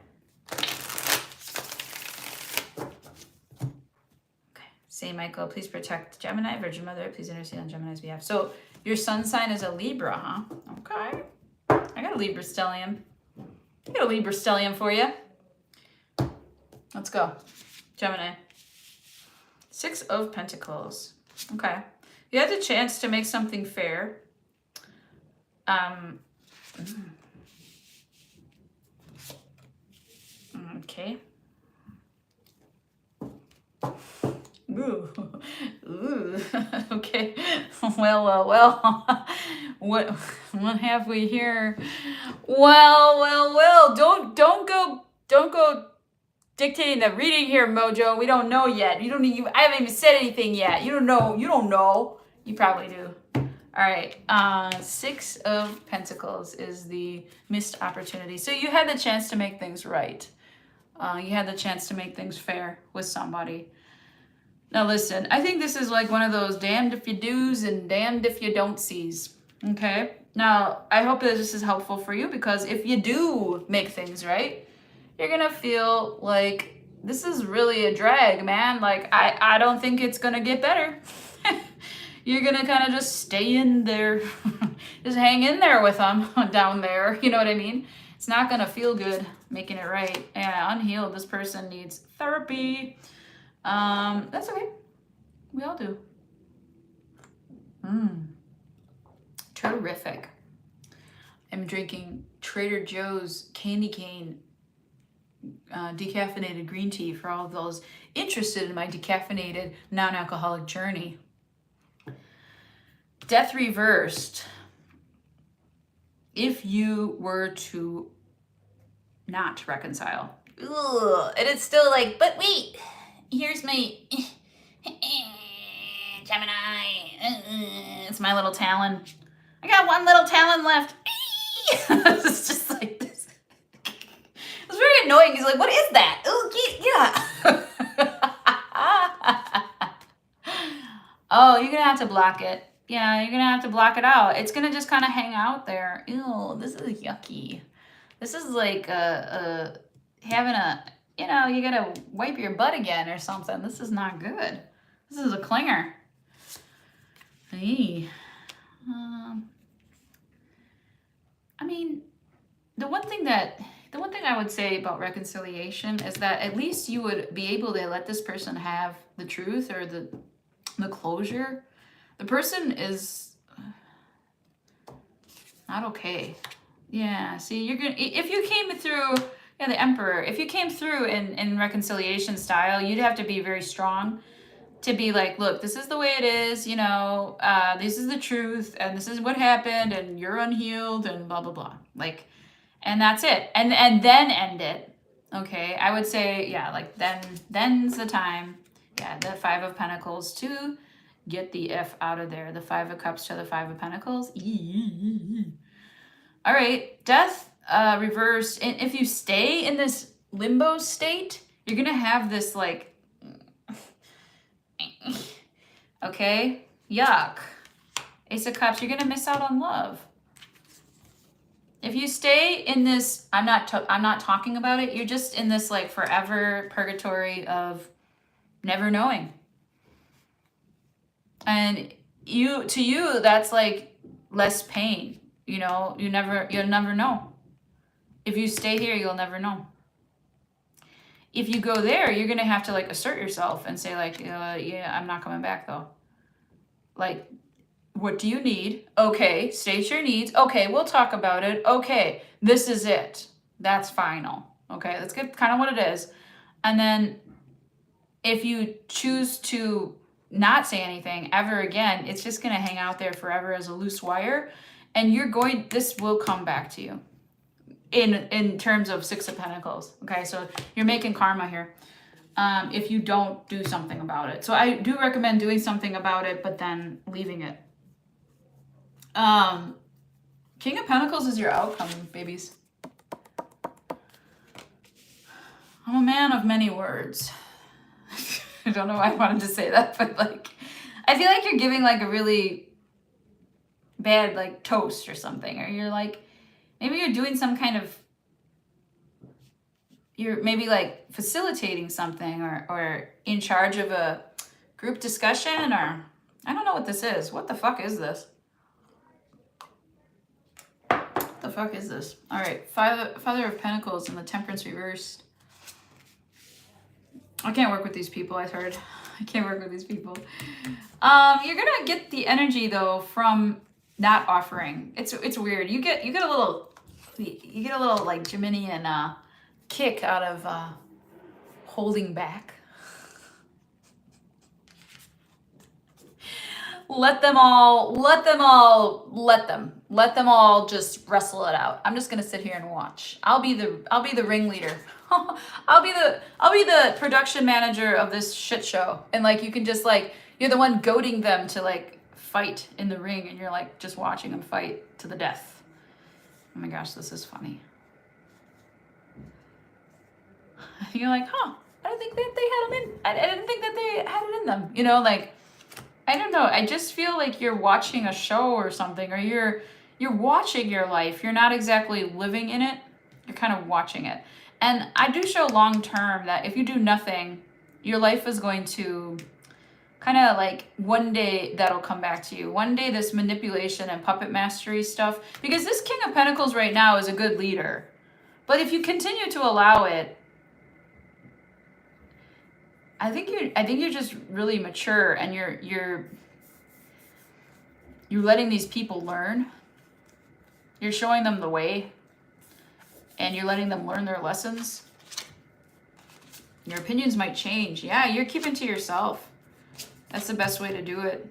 Saint Michael, please protect Gemini. Virgin Mother, please intercede on Gemini's behalf. So your sun sign is a Libra, huh? Okay. I got a Libra stellium. I got a Libra stellium for you. Let's go. Gemini. 6 of Pentacles. Okay. You had the chance to make something fair. Okay. Ooh. Ooh. Okay. Well. What have we here? Well. Don't go dictating the reading here, Mojo. We don't know yet. I haven't even said anything yet. You don't know. You probably do. All right. 6 of Pentacles is the missed opportunity. So you had the chance to make things right. You had the chance to make things fair with somebody. Now listen, I think this is like one of those damned if you do's and damned if you don't sees. Okay? Now, I hope that this is helpful for you, because if you do make things right, you're gonna feel like this is really a drag, man. Like, I don't think it's gonna get better. You're gonna kind of just stay in there, just hang in there with them down there. You know what I mean? It's not gonna feel good making it right. Yeah, unhealed. This person needs therapy. That's okay. We all do. Terrific. I'm drinking Trader Joe's candy cane decaffeinated green tea for all of those interested in my decaffeinated non-alcoholic journey. Death reversed. If you were to not reconcile. Ugh, and it's still like, but wait, here's my Gemini. It's my little talon. I got one little talon left. It's just like this. It's very annoying. He's like, what is that? Oh, yeah. Oh, you're going to have to block it. Yeah, you're going to have to block it out. It's going to just kind of hang out there. Ew, this is yucky. This is like having a, you got to wipe your butt again or something. This is not good. This is a clinger. Hey. I mean, the one thing I would say about reconciliation is that at least you would be able to let this person have the truth or the closure. The person is not okay. Yeah, see, if you came through, the Emperor, if you came through in reconciliation style, you'd have to be very strong to be like, look, this is the way it is, this is the truth, and this is what happened, and you're unhealed, and blah, blah, blah. Like, and that's it. And then end it. Okay, I would say, yeah, like then's the time. Yeah, the 5 of Pentacles to get the F out of there. The 5 of Cups to the 5 of Pentacles. All right, death reversed. And if you stay in this limbo state, you're going to have this like, okay, yuck. Ace of Cups, you're going to miss out on love. If you stay in this, I'm not talking about it. You're just in this like forever purgatory of never knowing. And to you, that's like less pain. You'll never know. If you stay here, you'll never know. If you go there, you're going to have to like assert yourself and say like, yeah, I'm not coming back though. Like, what do you need? Okay, state your needs. Okay, we'll talk about it. Okay, this is it. That's final. Okay, that's good, kind of what it is. And then if you choose to not say anything ever again, it's just going to hang out there forever as a loose wire. And this will come back to you in terms of 6 of Pentacles. Okay, so you're making karma here. if you don't do something about it. So I do recommend doing something about it, but then leaving it. King of Pentacles is your outcome, babies. I'm a man of many words. I don't know why I wanted to say that, but like, I feel like you're giving like a really bad like toast or something, or you're like, maybe you're doing some kind of, you're maybe like facilitating something or in charge of a group discussion, or I don't know what this is. What the fuck is this? What the fuck is this? All right, Father of Pentacles and the Temperance reversed. I can't work with these people, I've heard. I can't work with these people. You're gonna get the energy though from not offering. It's weird. You get a little like Geminian kick out of holding back. Let them all just wrestle it out. I'm just gonna sit here and watch. I'll be the ringleader. I'll be the production manager of this shit show. And like you can just like, you're the one goading them to like fight in the ring, and you're like just watching them fight to the death. Oh my gosh, this is funny. You're like, huh, I didn't think that they had them in. I didn't think that they had it in them. You know, like, I don't know. I just feel like you're watching a show or something, or you're watching your life. You're not exactly living in it. You're kind of watching it. And I do show long term that if you do nothing, your life is going to kind of like one day that'll come back to you. One day this manipulation and puppet mastery stuff, because this King of Pentacles right now is a good leader. But if you continue to allow it, I think you're just really mature, and you're letting these people learn. You're showing them the way, and you're letting them learn their lessons. Your opinions might change. Yeah, you're keeping to yourself. That's the best way to do it.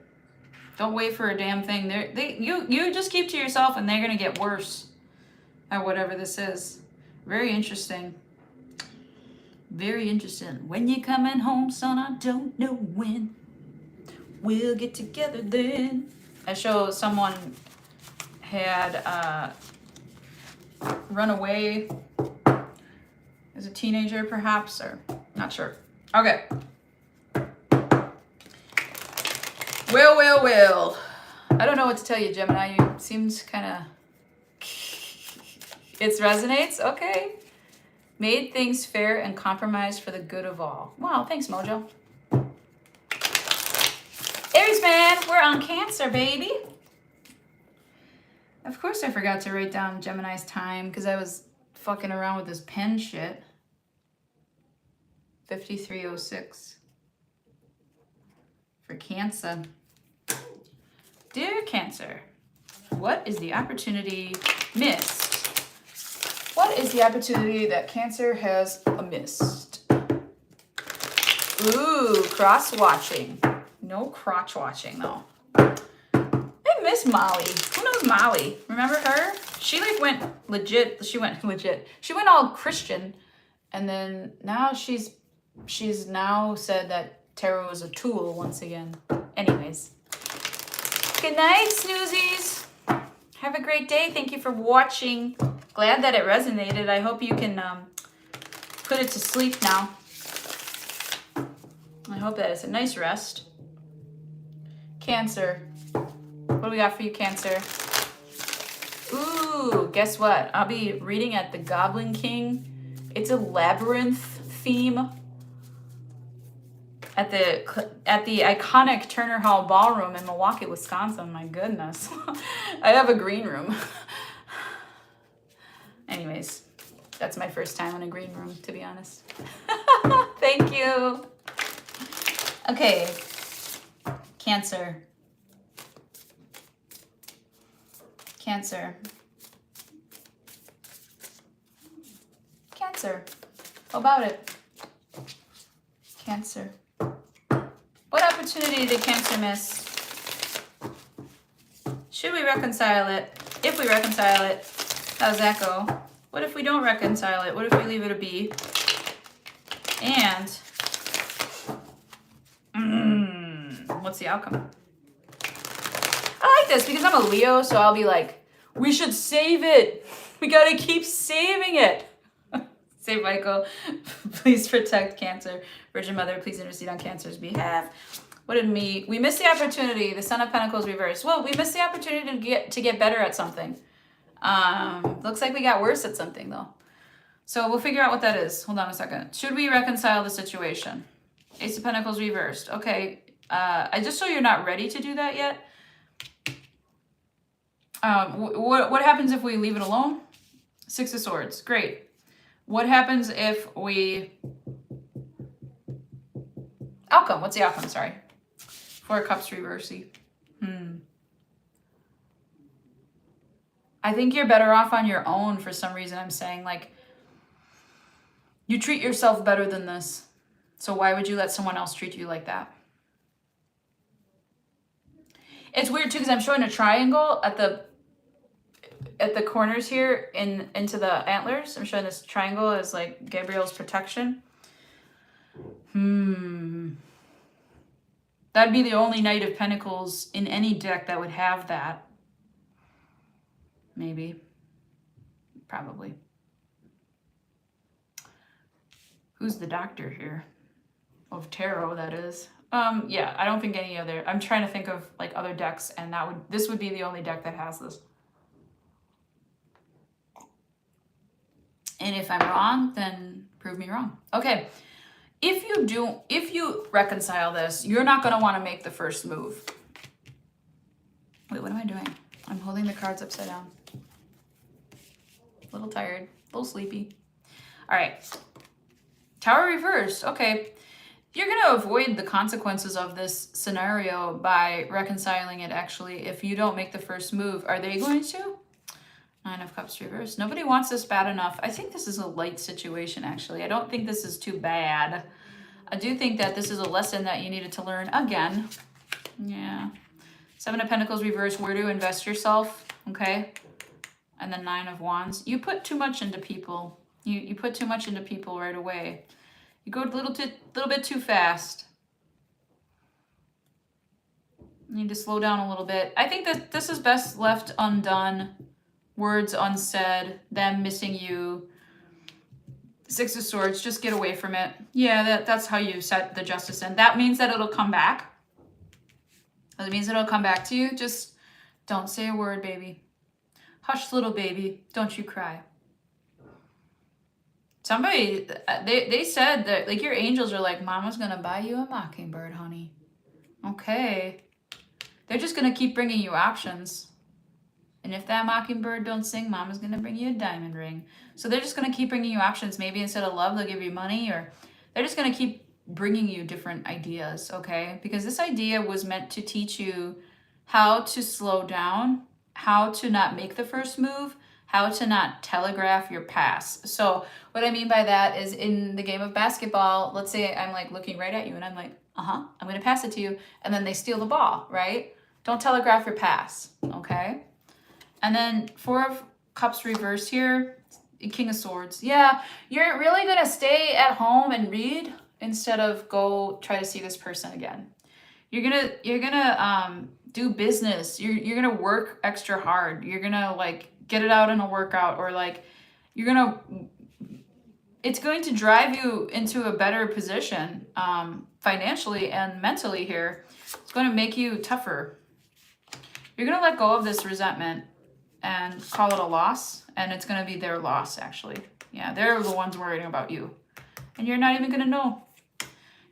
Don't wait for a damn thing. You just keep to yourself, and they're gonna get worse at whatever this is. Very interesting. Very interesting. When you coming home, son, I don't know when. We'll get together then. I show someone had run away as a teenager, perhaps, or not sure. Okay. Well. I don't know what to tell you, Gemini. You seems kind of... It resonates? Okay. Made things fair and compromised for the good of all. Wow, thanks, Mojo. Aries man, we're on Cancer, baby. Of course I forgot to write down Gemini's time because I was fucking around with this pen shit. 5306. For Cancer. Dear Cancer, what is the opportunity missed? What is the opportunity that Cancer has missed? Ooh, cross-watching. No crotch-watching, though. I miss Molly. Who knows Molly? Remember her? She, like, went legit. She went all Christian. And then now she's now said that tarot is a tool once again. Anyways. Good night, snoozies. Have a great day. Thank you for watching. Glad that it resonated. I hope you can put it to sleep now. I hope that it's a nice rest. Cancer. What do we got for you, Cancer? Ooh, guess what? I'll be reading at the Goblin King. It's a labyrinth theme at the iconic Turner Hall Ballroom in Milwaukee, Wisconsin. My goodness. I have a green room. Anyways, that's my first time in a green room, to be honest. Thank you. Okay. Cancer. Cancer. Cancer. How about it? Cancer. What opportunity did Cancer miss? Should we reconcile it? If we reconcile it, how's that go? What if we don't reconcile it? What if we leave it a B? And What's the outcome? I like this because I'm a Leo, so I'll be like, we should save it. We gotta keep saving it. Saint Michael, please protect Cancer. Virgin Mother, please intercede on Cancer's behalf. What did we missed the opportunity. The Son of Pentacles reversed. Well, we missed the opportunity to get better at something. Looks like we got worse at something though. So we'll figure out what that is. Hold on a second. Should we reconcile the situation? Ace of Pentacles reversed. Okay. I just so you're not ready to do that yet. What happens if we leave it alone? Six of Swords. Great. What happens if we... Outcome. What's the outcome? Sorry. Four of Cups reversey. I think you're better off on your own for some reason. I'm saying, like, you treat yourself better than this. So why would you let someone else treat you like that? It's weird too because I'm showing a triangle at the corners here into the antlers. I'm showing this triangle as like Gabriel's protection. That'd be the only Knight of Pentacles in any deck that would have that. Maybe. Probably. Who's the Doctor here? Of tarot, that is. Yeah, I don't think any other... I'm trying to think of like other decks, and this would be the only deck that has this. And if I'm wrong, then prove me wrong. Okay. If you reconcile this, you're not going to want to make the first move. Wait, what am I doing? I'm holding the cards upside down. A little tired, a little sleepy. All right. Tower reversed. Okay. You're going to avoid the consequences of this scenario by reconciling it, actually. If you don't make the first move, are they going to? Nine of Cups reversed. Nobody wants this bad enough. I think this is a light situation, actually. I don't think this is too bad. I do think that this is a lesson that you needed to learn again. Yeah. Seven of Pentacles reversed. Where to invest yourself, okay? And then Nine of Wands. You put too much into people. You put too much into people right away. You go a little bit too fast. You need to slow down a little bit. I think that this is best left undone. Words unsaid. Them missing you. Six of Swords. Just get away from it. Yeah, that's how you set the justice in. That means that it'll come back. That means it'll come back to you. Just don't say a word, baby. Hush, little baby. Don't you cry. Somebody, they said that, like, your angels are like, Mama's going to buy you a mockingbird, honey. Okay. They're just going to keep bringing you options. And if that mockingbird don't sing, Mama's going to bring you a diamond ring. So they're just going to keep bringing you options. Maybe instead of love, they'll give you money, or they're just going to keep bringing you different ideas, okay? Because this idea was meant to teach you how to slow down, how to not make the first move, how to not telegraph your pass. So what I mean by that is, in the game of basketball, let's say I'm like looking right at you and I'm like, I'm going to pass it to you. And then they steal the ball, right? Don't telegraph your pass, okay? And then Four of Cups reversed here, King of Swords. Yeah, you're really going to stay at home and read instead of go try to see this person again. You're gonna do business. You're gonna work extra hard. You're gonna like get it out in a workout, or like it's going to drive you into a better position financially and mentally here. It's going to make you tougher. You're going to let go of this resentment and call it a loss, and it's going to be their loss, actually. Yeah, they're the ones worrying about you. And you're not even going to know.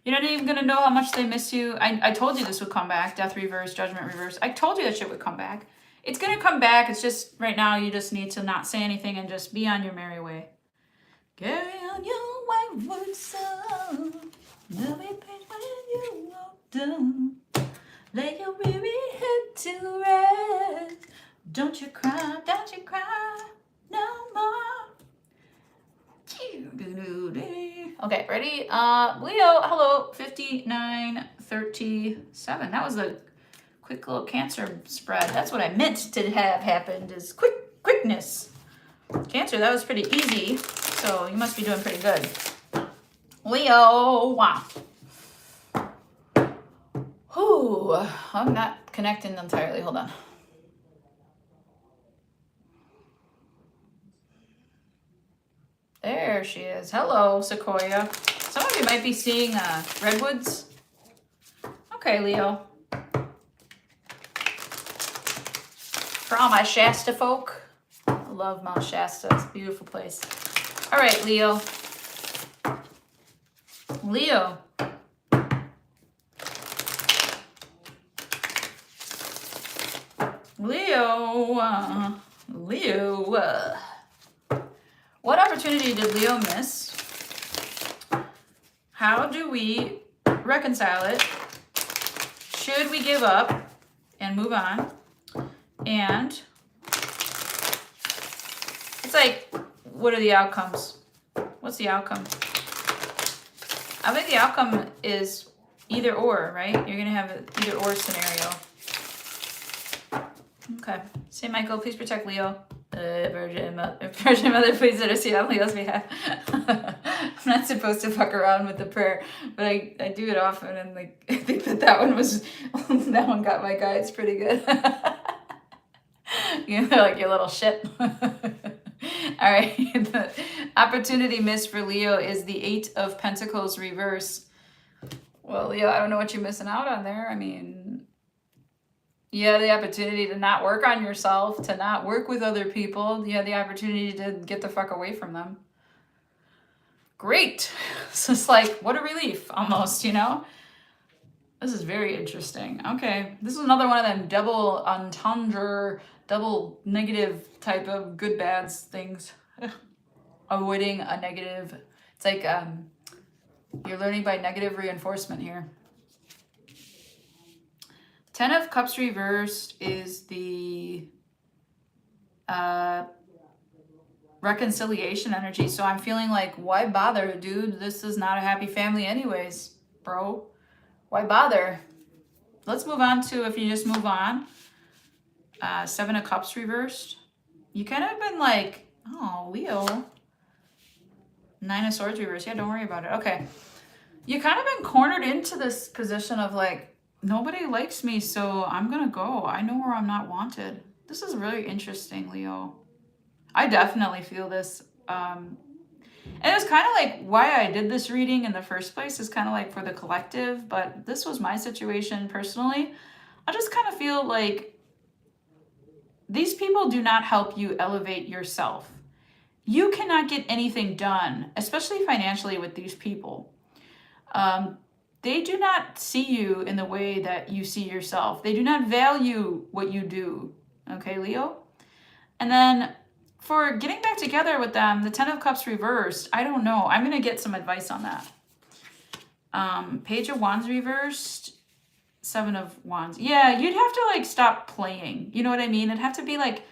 You're not even going to know how much they miss you. I told you this would come back. Death reverse, Judgment reverse. I told you that shit would come back. It's going to come back. It's just right now you just need to not say anything and just be on your merry way. Carry on your wayward son. There'll be pain when you walk down. Lay your weary head to rest. Don't you cry no more. Okay, ready? Leo, hello, 5937. That was a quick little Cancer spread. That's what I meant to have happened, is quickness. Cancer, that was pretty easy, so you must be doing pretty good. Leo, wow. Whew, I'm not connecting entirely. Hold on. There she is. Hello, Sequoia. Some of you might be seeing redwoods. Okay, Leo. For all my Shasta folk. I love Mount Shasta. It's a beautiful place. All right, Leo. Leo. Leo. What opportunity did Leo miss? How do we reconcile it? Should we give up and move on? And it's like, what are the outcomes? What's the outcome? I think the outcome is either or, right? You're going to have an either or scenario. Okay. St. Michael, please protect Leo. Virgin Mother, please intercede on Leo's behalf. I'm not supposed to fuck around with the prayer, but I do it often, and like I think that one was that one got my guides pretty good. You know, like your little shit. All right. The opportunity missed for Leo is the 8 of Pentacles reverse. Well, Leo, I don't know what you're missing out on there. I mean, you had the opportunity to not work on yourself, to not work with other people. You had the opportunity to get the fuck away from them. Great. So it's like, what a relief almost, you know? This is very interesting. Okay. This is another one of them double entendre, double negative type of good bads things. Avoiding a negative. It's like you're learning by negative reinforcement here. 10 of Cups reversed is the reconciliation energy. So I'm feeling like, why bother, dude? This is not a happy family anyways, bro. Why bother? Let's move on to, if you just move on, 7 of Cups reversed. You kind of been like, oh, Leo. 9 of Swords reversed. Yeah, don't worry about it. Okay. You kind of been cornered into this position of like, nobody likes me, so I'm going to go. I know where I'm not wanted. This is really interesting, Leo. I definitely feel this. And it was kind of like why I did this reading in the first place is kind of like for the collective, but this was my situation personally. I just kind of feel like these people do not help you elevate yourself. You cannot get anything done, especially financially, with these people. They do not see you in the way that you see yourself. They do not value what you do. Okay, Leo? And then for getting back together with them, the 10 of Cups reversed, I don't know. I'm going to get some advice on that. Page of Wands reversed, 7 of Wands. Yeah, you'd have to like stop playing. You know what I mean? It'd have to be like,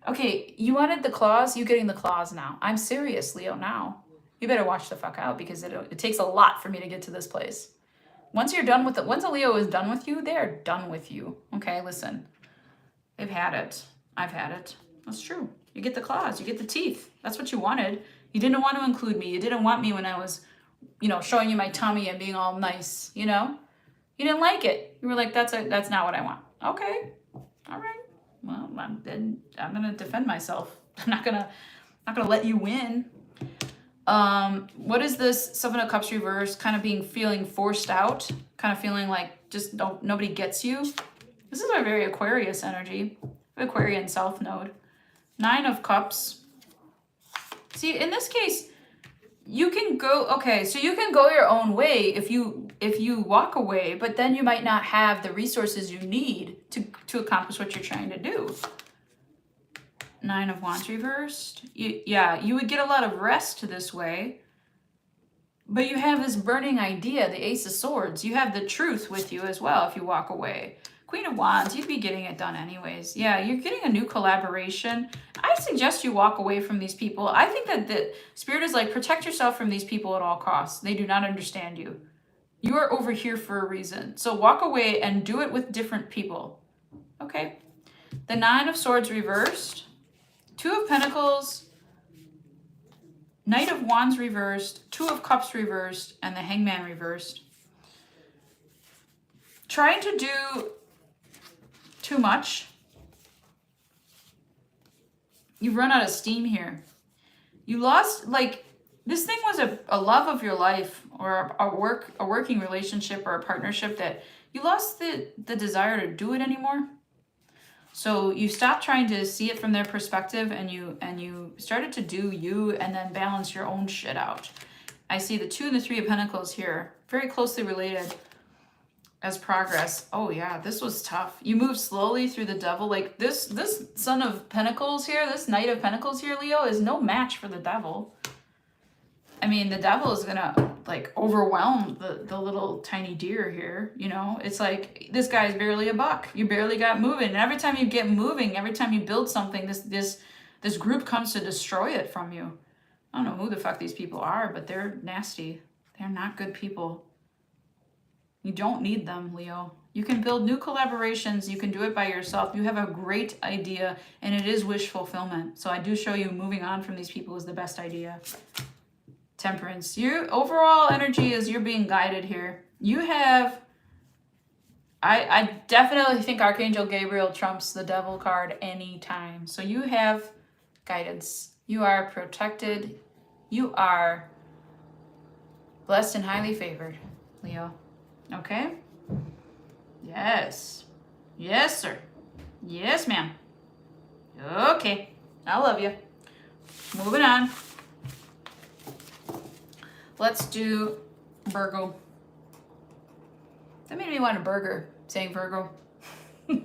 okay, you wanted the claws, you're getting the claws now. I'm serious, Leo, now. You better watch the fuck out because it takes a lot for me to get to this place. Once you're done with it, once a Leo is done with you, they're done with you. Okay, listen. They've had it. I've had it. That's true. You get the claws, you get the teeth. That's what you wanted. You didn't want to include me. You didn't want me when I was, you know, showing you my tummy and being all nice, you know? You didn't like it. You were like, that's not what I want. Okay. All right. Well, I'm going to defend myself. I'm not going to let you win. What is this 7 of Cups reverse? Kind of feeling forced out, kind of feeling like just nobody gets you. This is a very Aquarius energy, Aquarian South node. 9 of Cups. See, in this case, you can go, okay, so you can go your own way if you walk away, but then you might not have the resources you need to accomplish what you're trying to do. 9 of Wands reversed. You would get a lot of rest this way. But you have this burning idea, the Ace of Swords. You have the truth with you as well if you walk away. Queen of Wands, you'd be getting it done anyways. Yeah, you're getting a new collaboration. I suggest you walk away from these people. I think that the Spirit is like, protect yourself from these people at all costs. They do not understand you. You are over here for a reason. So walk away and do it with different people. Okay. The 9 of Swords reversed. 2 of Pentacles, Knight of Wands reversed, 2 of Cups reversed, and the Hangman reversed. trying to do too much. You've run out of steam here. You lost, like, this thing was a love of your life, or a working relationship, or a partnership that you lost the desire to do it anymore. So you stopped trying to see it from their perspective, and you started to do you, and then balance your own shit out. I see the 2 and the 3 of Pentacles here, very closely related as progress. Oh yeah, this was tough. You moved slowly through the devil. Like this Son of Pentacles here, this Knight of Pentacles here, Leo, is no match for the devil. I mean, the devil is gonna like overwhelm the little tiny deer here, you know? It's like, this guy's barely a buck. You barely got moving. And every time you get moving, every time you build something, this group comes to destroy it from you. I don't know who the fuck these people are, but they're nasty. They're not good people. You don't need them, Leo. You can build new collaborations. You can do it by yourself. You have a great idea, and it is wish fulfillment. So I do show you moving on from these people is the best idea. Temperance. Your overall energy is you're being guided here. You have... I definitely think Archangel Gabriel trumps the devil card anytime. So you have guidance. You are protected. You are blessed and highly favored, Leo. Okay? Yes. Yes, sir. Yes, ma'am. Okay. I love you. Moving on. Let's do Virgo. That made me want a burger, saying Virgo. I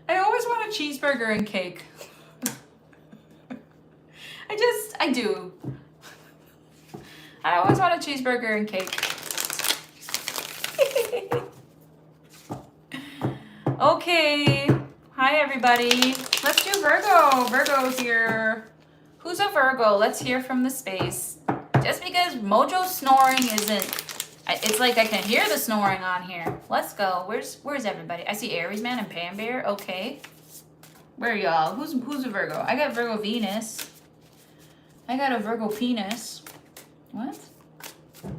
always want a cheeseburger and cake. I do. I always want a cheeseburger and cake. Okay. Hi, everybody. Let's do Virgo. Virgo's here. Who's a Virgo? Let's hear from the space. Just because Mojo's snoring isn't... It's like I can hear the snoring on here. Let's go. Where's everybody? I see Aries Man and Pam Bear. Okay. Where are y'all? Who's a Virgo? I got Virgo Venus. I got a Virgo penis. What? All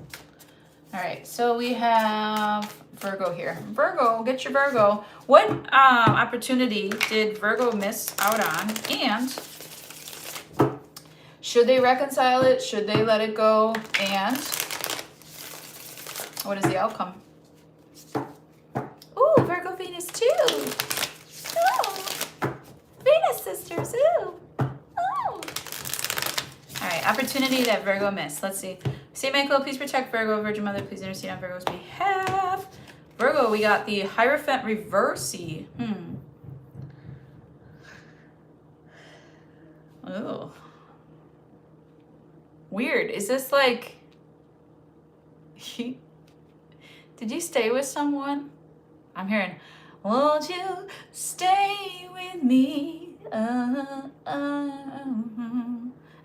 right. So we have Virgo here. Virgo, get your Virgo. What opportunity did Virgo miss out on? And should they reconcile it? Should they let it go? And what is the outcome? Ooh, Virgo Venus too. Ooh. Venus sisters, ooh. Ooh. All right, opportunity that Virgo missed. Let's see. Saint Michael, please protect Virgo. Virgin Mother, please intercede on Virgo's behalf. Virgo, we got the Hierophant Reversey. Oh. Weird. Is this like... Did you stay with someone? I'm hearing, won't you stay with me? I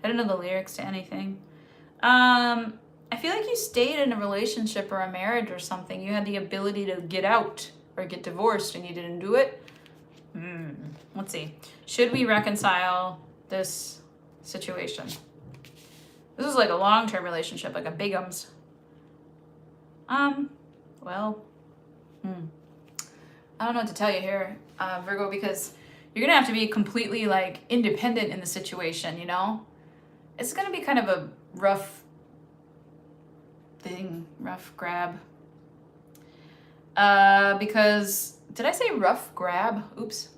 don't know the lyrics to anything. I feel like you stayed in a relationship or a marriage or something. You had the ability to get out or get divorced and you didn't do it. Let's see. Should we reconcile this situation? This is like a long-term relationship, like a bigums. Well, I don't know what to tell you here, Virgo, because you're gonna have to be completely like independent in the situation, you know? It's gonna be kind of a rough thing, rough grab. Because, did I say rough grab? Oops,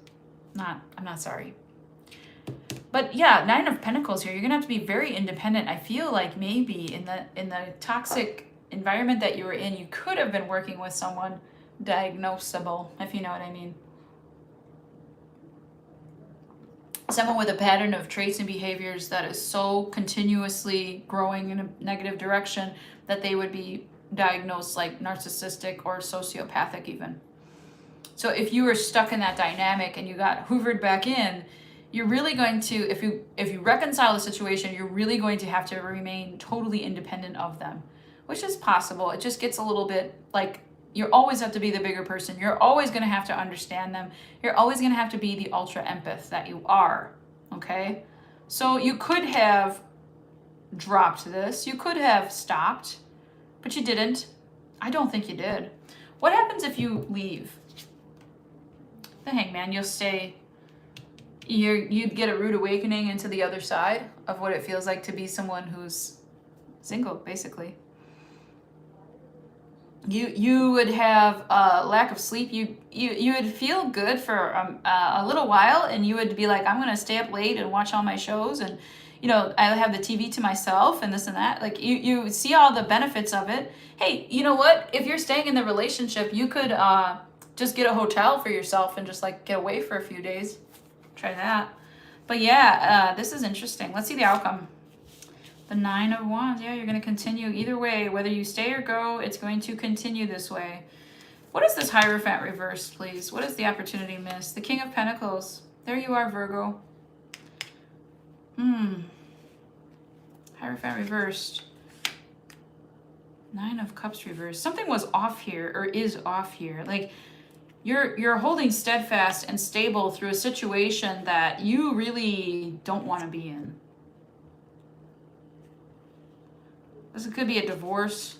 I'm not sorry. But yeah, 9 of Pentacles here, you're gonna have to be very independent. I feel like maybe in the toxic environment that you were in, you could have been working with someone diagnosable, if you know what I mean. Someone with a pattern of traits and behaviors that is so continuously growing in a negative direction that they would be diagnosed like narcissistic or sociopathic even. So if you were stuck in that dynamic and you got hoovered back in, you're really going to, if you reconcile the situation, you're really going to have to remain totally independent of them, which is possible. It just gets a little bit like, you always have to be the bigger person. You're always going to have to understand them. You're always going to have to be the ultra empath that you are, okay? So you could have dropped this. You could have stopped, but you didn't. I don't think you did. What happens if you leave? The Hangman, you'll stay. You'd get a rude awakening into the other side of what it feels like to be someone who's single, basically. You would have a lack of sleep. You would feel good for a little while, and you would be like, I'm gonna stay up late and watch all my shows, and I have the TV to myself and this and that. Like you see all the benefits of it. Hey, you know what? If you're staying in the relationship, you could just get a hotel for yourself and just like get away for a few days. Try that. But yeah, this is interesting. Let's see the outcome. The 9 of Wands. Yeah, you're going to continue either way. Whether you stay or go, it's going to continue this way. What is this Hierophant reversed, please? What is the opportunity missed? The King of Pentacles. There you are, Virgo. Hierophant reversed. 9 of Cups reversed. Something was off here, or is off here. Like, you're holding steadfast and stable through a situation that you really don't want to be in. This could be a divorce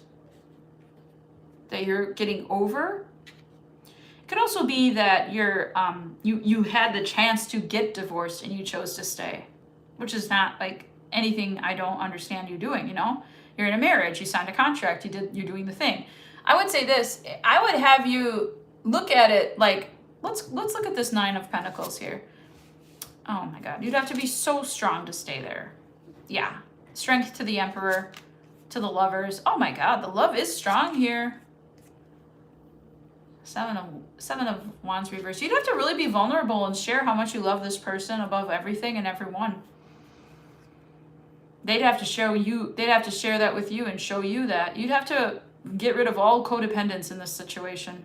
that you're getting over. It could also be that you're you had the chance to get divorced and you chose to stay, which is not like anything I don't understand you doing. You're in a marriage, you signed a contract, you're doing the thing. I would say this. I would have you look at it like, let's look at this 9 of Pentacles here. Oh my God, you'd have to be so strong to stay there. Yeah, strength to the Emperor. To the Lovers. Oh my God, the love is strong here. 7 of Wands reversed. You'd have to really be vulnerable and share how much you love this person above everything and everyone. They'd have to show you. They'd have to share that with you and show you that. You'd have to get rid of all codependence in this situation.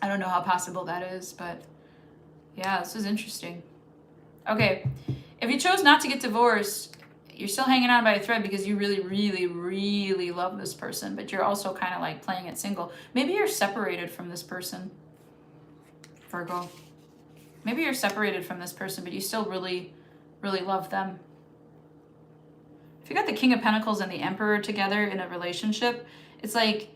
I don't know how possible that is, but yeah, this is interesting. Okay, if you chose not to get divorced, you're still hanging on by a thread because you really, really, really love this person, but you're also kind of like playing it single. Maybe you're separated from this person, Virgo. Maybe you're separated from this person, but you still really, really love them. If you got the King of Pentacles and the Emperor together in a relationship, it's like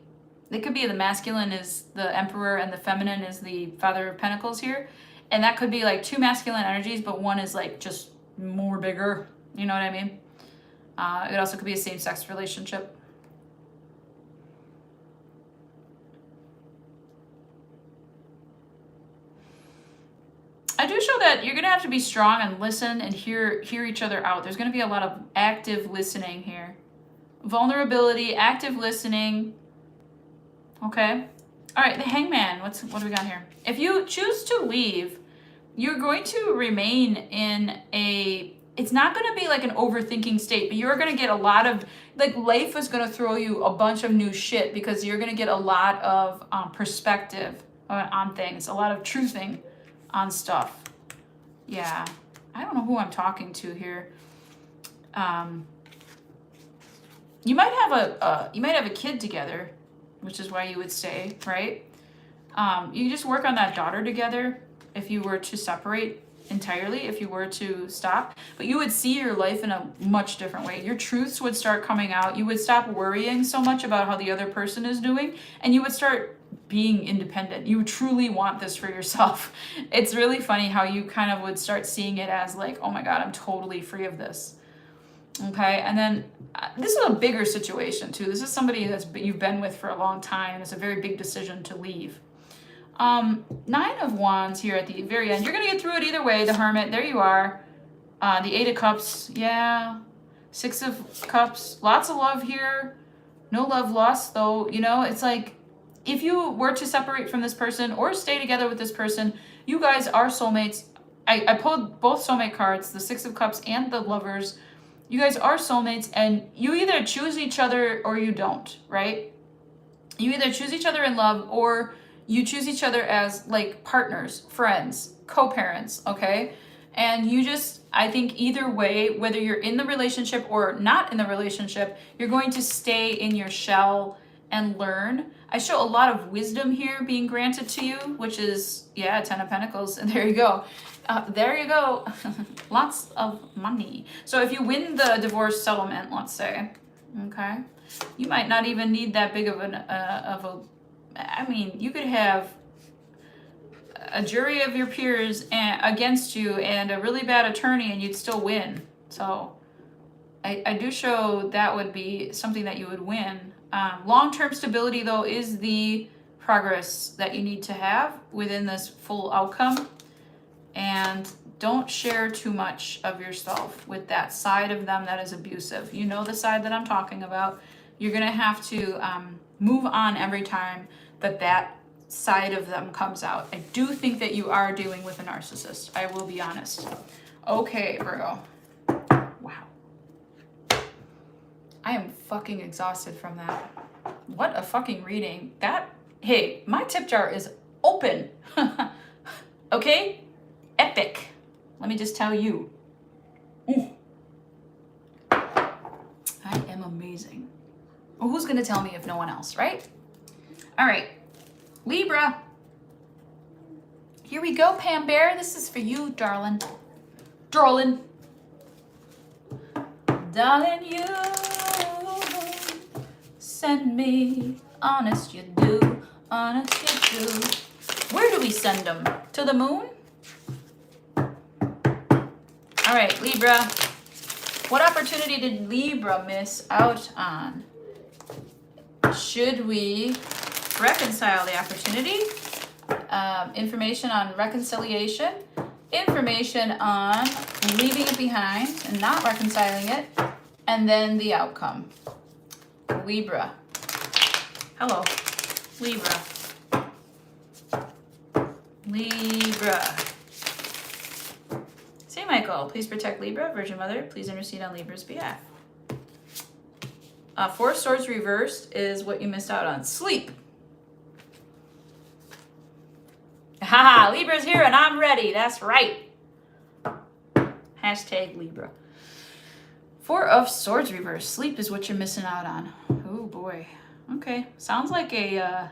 it could be the masculine is the Emperor and the feminine is the Father of Pentacles here. And that could be like two masculine energies, but one is like just more bigger. You know what I mean? It also could be a same-sex relationship. I do show that you're going to have to be strong and listen and hear each other out. There's going to be a lot of active listening here. Vulnerability, active listening. Okay. All right, the Hangman. What do we got here? If you choose to leave, you're going to remain in a... It's not going to be like an overthinking state, but you're going to get a lot of, like, life is going to throw you a bunch of new shit because you're going to get a lot of perspective on things, a lot of truthing on stuff. Yeah. I don't know who I'm talking to here. You might have a kid together, which is why you would stay, right? You just work on that daughter together if you were to separate entirely, if you were to stop, but you would see your life in a much different way. Your truths would start coming out. You would stop worrying so much about how the other person is doing, and you would start being independent. You truly want this for yourself. It's really funny how you kind of would start seeing it as like, oh my God, I'm totally free of this. Okay, and then this is a bigger situation too. This is somebody you've been with for a long time. It's a very big decision to leave. 9 of Wands here at the very end. You're going to get through it either way. The Hermit, there you are. The 8 of Cups, yeah. 6 of Cups, lots of love here. No love lost, though. It's like, if you were to separate from this person or stay together with this person, you guys are soulmates. I pulled both soulmate cards, the 6 of Cups and the Lovers. You guys are soulmates, and you either choose each other or you don't, right? You either choose each other in love or you choose each other as like partners, friends, co-parents, okay? And I think either way, whether you're in the relationship or not in the relationship, you're going to stay in your shell and learn. I show a lot of wisdom here being granted to you, which is, yeah, 10 of Pentacles, and there you go. There you go. Lots of money. So if you win the divorce settlement, let's say, okay, you might not even need that big of I mean, you could have a jury of your peers against you and a really bad attorney and you'd still win. So I do show that would be something that you would win. Long-term stability, though, is the progress that you need to have within this full outcome. And don't share too much of yourself with that side of them that is abusive. You know the side that I'm talking about. You're going to have to move on every time that side of them comes out. I do think that you are dealing with a narcissist. I will be honest. Okay, Virgo. Wow. I am fucking exhausted from that. What a fucking reading. Hey, my tip jar is open. Okay? Epic. Let me just tell you. Ooh. I am amazing. Well, who's going to tell me if no one else, right? All right. Libra. Here we go, Pam Bear. This is for you, darling. Darling. Darling, you send me. Honest you do. Honest you do. Where do we send them? To the moon? All right, Libra. What opportunity did Libra miss out on? Should we reconcile the opportunity? Information on reconciliation. Information on leaving it behind and not reconciling it. And then the outcome. Libra. Hello. Libra. Libra. Say, Michael, please protect Libra. Virgin Mother, please intercede on Libra's behalf. Four of Swords reversed is what you missed out on. Sleep. Haha, Libra's here and I'm ready. That's right. Hashtag Libra. Four of Swords reversed. Sleep is what you're missing out on. Oh boy. Okay. Sounds like a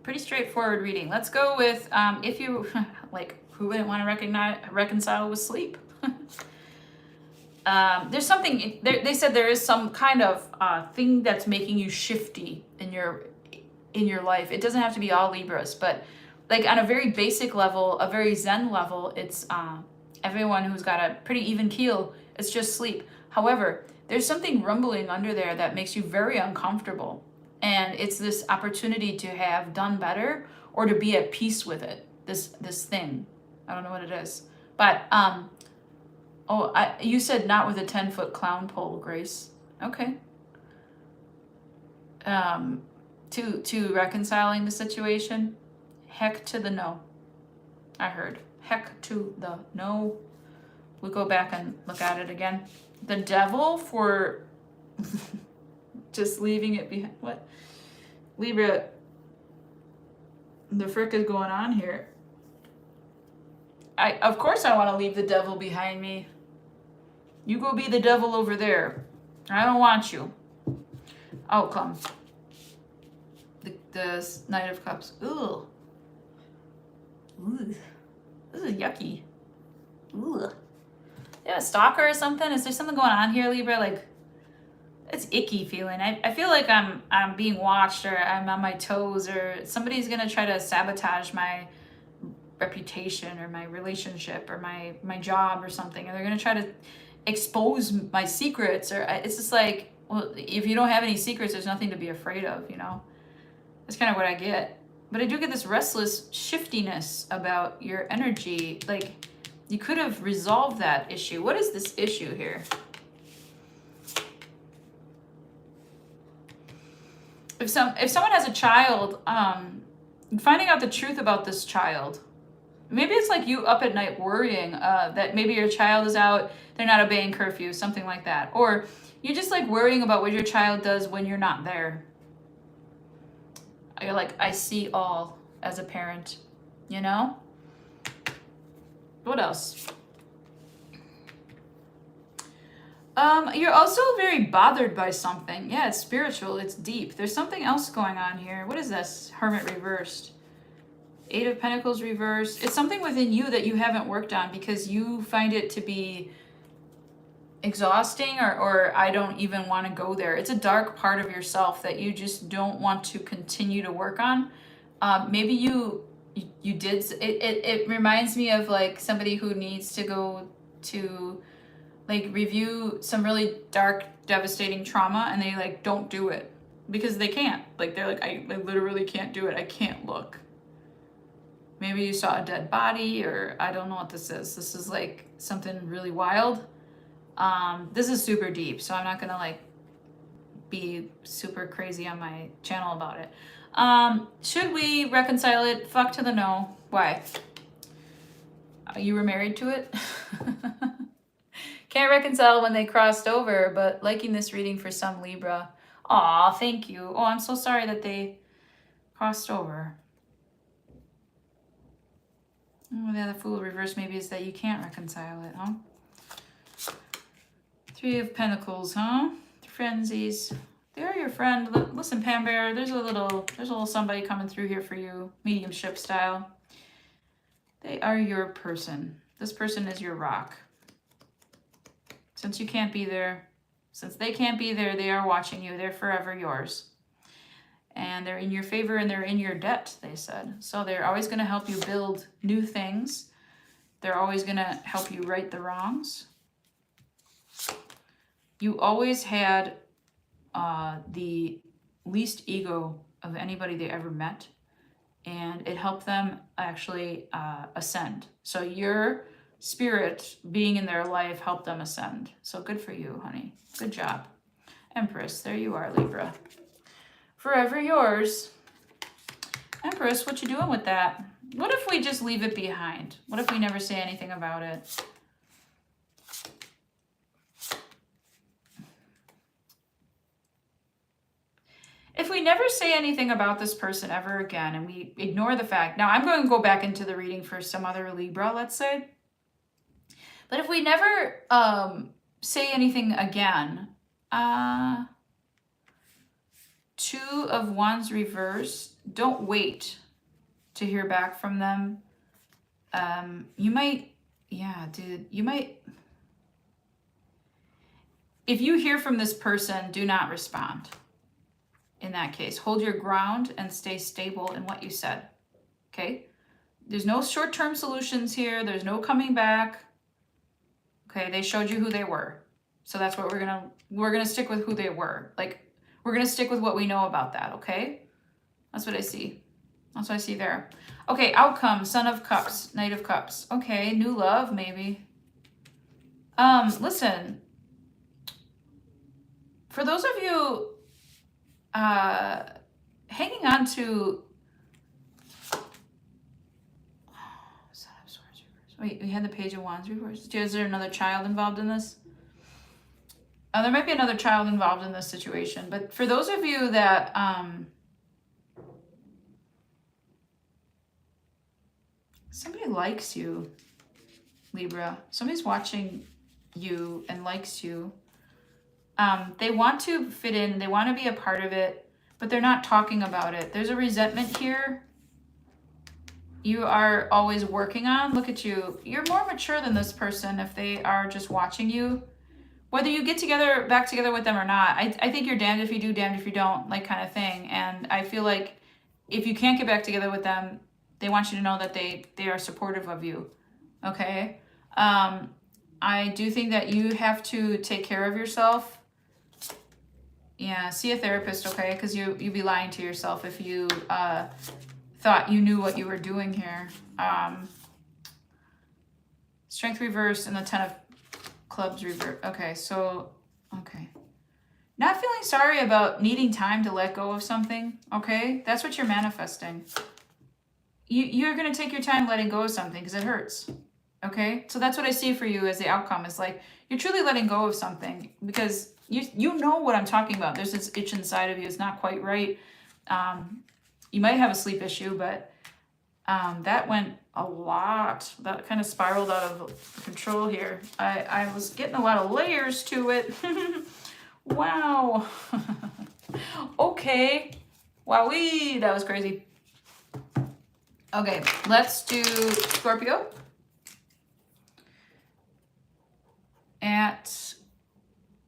pretty straightforward reading. Let's go with if you like, who wouldn't want to reconcile with sleep? There's something they said there is some kind of thing that's making you shifty in your life. It doesn't have to be all Libras, but like on a very basic level, a very Zen level, it's everyone who's got a pretty even keel. It's just sleep. However, there's something rumbling under there that makes you very uncomfortable, and it's this opportunity to have done better or to be at peace with it. This thing, I don't know what it is, but you said not with a 10-foot clown pole, Grace. Okay. To reconciling the situation, heck to the no. I heard heck to the no. We'll go back and look at it again. The devil for just leaving it behind. What? Libra, the frick is going on here? Of course I want to leave the devil behind me. You go be the devil over there. I don't want you. Outcome. The Knight of Cups. Ooh. Ooh. This is yucky. Ooh. Yeah, a stalker or something? Is there something going on here, Libra? Like, it's icky feeling. I feel like I'm being watched, or I'm on my toes, or somebody's gonna try to sabotage my reputation or my relationship or my job or something, and they're gonna try to expose my secrets, or it's just like, well, if you don't have any secrets, there's nothing to be afraid of, you know? That's kind of what I get. But I do get this restless shiftiness about your energy. Like, you could have resolved that issue. What is this issue here? If someone has a child, finding out the truth about this child, maybe it's like you up at night worrying that maybe your child is out, they're not obeying curfew, something like that. Or you're just like worrying about what your child does when you're not there. You're like, I see all as a parent, you know? What else? You're also very bothered by something. Yeah, it's spiritual, it's deep. There's something else going on here. What is this? Hermit reversed. Eight of Pentacles reversed. It's something within you that you haven't worked on because you find it to be exhausting, or I don't even want to go there. It's a dark part of yourself that you just don't want to continue to work on. Maybe you did it reminds me of like somebody who needs to go to like review some really dark, devastating trauma, and they like don't do it because they can't. Like they're like, I literally can't do it. I can't look. Maybe you saw a dead body, or I don't know what this is. This is like something really wild. This is super deep, so I'm not gonna like be super crazy on my channel about it. Should we reconcile it? Fuck to the no. Why? You were married to it? Can't reconcile when they crossed over, but liking this reading for some Libra. Aw, thank you. Oh, I'm so sorry that they crossed over. Oh, the other Fool reverse maybe is that you can't reconcile it, huh? Three of Pentacles, huh? Frenzies. They're your friend. Listen, Pam Bear, there's a little somebody coming through here for you, mediumship style. They are your person. This person is your rock. Since you can't be there, since they can't be there, they are watching you. They're forever yours. And they're in your favor and they're in your debt, they said. So they're always going to help you build new things. They're always going to help you right the wrongs. You always had the least ego of anybody they ever met. And it helped them actually ascend. So your spirit being in their life helped them ascend. So good for you, honey. Good job. Empress, there you are, Libra. Forever yours. Empress, what you doing with that? What if we just leave it behind? What if we never say anything about it? If we never say anything about this person ever again and we ignore the fact, now I'm going to go back into the reading for some other Libra, let's say. But if we never say anything again, Two of Wands reverse, don't wait to hear back from them. You might, yeah, dude, you might, if you hear from this person, do not respond. In that case, hold your ground and stay stable in what you said. Okay? There's no short-term solutions here. There's no coming back. Okay, they showed you who they were. So that's what we're gonna stick with who they were. Like, we're gonna stick with what we know about that, okay? That's what I see. That's what I see there. Okay, outcome, Son of Cups, Knight of Cups. Okay, new love, maybe. Listen. For those of you hanging on to Son of Swords reverse. Wait, we had the Page of Wands reverse. Is there another child involved in this? There might be another child involved in this situation, but for those of you that somebody likes you, Libra. Somebody's watching you and likes you. They want to fit in, they want to be a part of it, but they're not talking about it. There's a resentment here you are always working on. Look at you. You're more mature than this person if they are just watching you. Whether you get back together with them or not, I think you're damned if you do, damned if you don't, like kind of thing. And I feel like if you can't get back together with them, they want you to know that they are supportive of you. Okay? I do think that you have to take care of yourself. Yeah, see a therapist, okay? Because you'd be lying to yourself if you thought you knew what you were doing here. Strength reverse and the 10 of Clubs reverse. Okay, so, okay. Not feeling sorry about needing time to let go of something, okay? That's what you're manifesting. You're going to take your time letting go of something because it hurts, okay? So that's what I see for you as the outcome is like, you're truly letting go of something because you know what I'm talking about. There's this itch inside of you. It's not quite right. You might have a sleep issue, but that went a lot. That kind of spiraled out of control here. I was getting a lot of layers to it. Wow. Okay. Wowee. That was crazy. Okay, let's do Scorpio. At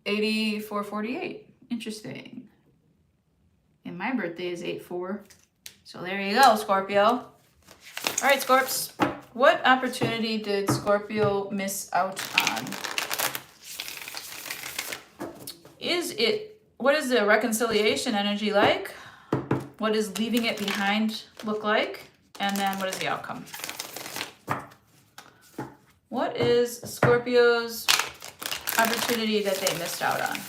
8448. Interesting. And my birthday is 8/4. So there you go, Scorpio. All right, Scorps. What opportunity did Scorpio miss out on? What is the reconciliation energy like? What does leaving it behind look like? And then what is the outcome? What is Scorpio's opportunity that they missed out on?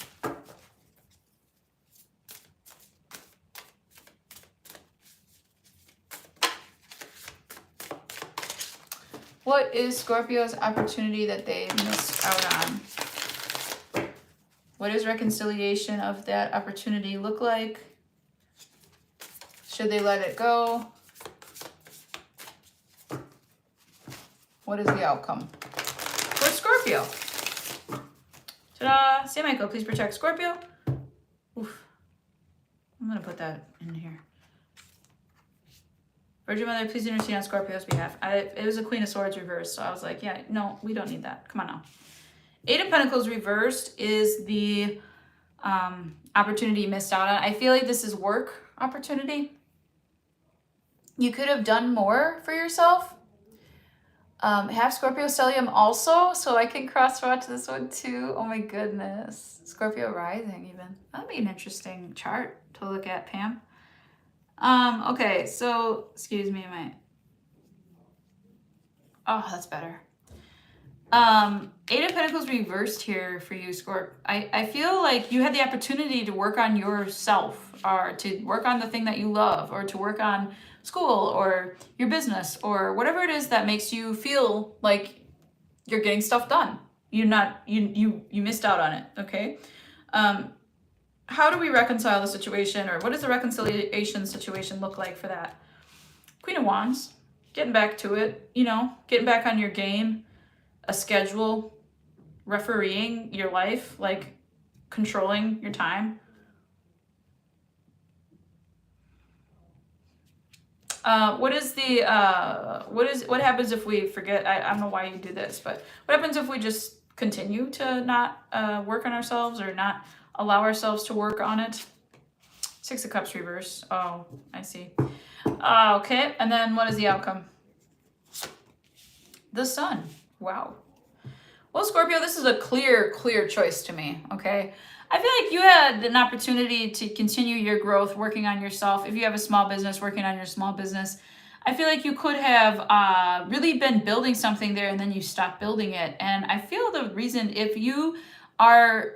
What is Scorpio's opportunity that they missed out on? What does reconciliation of that opportunity look like? Should they let it go? What is the outcome for Scorpio? Ta-da! Say Michael, please protect Scorpio. Oof. I'm going to put that in here. Virgin Mother, please intercede on Scorpio's behalf. It was a Queen of Swords reversed, so I was like, yeah, no, we don't need that. Come on now. Eight of Pentacles reversed is the opportunity you missed out on. I feel like this is work opportunity. You could have done more for yourself. Have Scorpio stellium also, so I can cross-watch this one too. Oh my goodness. Scorpio rising even. That'd be an interesting chart to look at, Pam. Okay, so, excuse me, oh, that's better. Eight of Pentacles reversed here for you, Scorp. I feel like you had the opportunity to work on yourself, or to work on the thing that you love, or to work on school or your business or whatever it is that makes you feel like you're getting stuff done. You missed out on it, okay? How do we reconcile the situation, or what does the reconciliation situation look like for that? Queen of Wands, getting back to it, getting back on your game, a schedule, refereeing your life, like controlling your time. What happens if we forget? I don't know why you do this, but what happens if we just continue to not work on ourselves, or not allow ourselves to work on it? Six of Cups reverse. Oh, I see. Okay, and then what is the outcome? The Sun. Wow. Well, Scorpio, this is a clear choice to me, okay? I feel like you had an opportunity to continue your growth, working on yourself. If you have a small business, working on your small business, I feel like you could have really been building something there, and then you stopped building it. And I feel the reason, if you are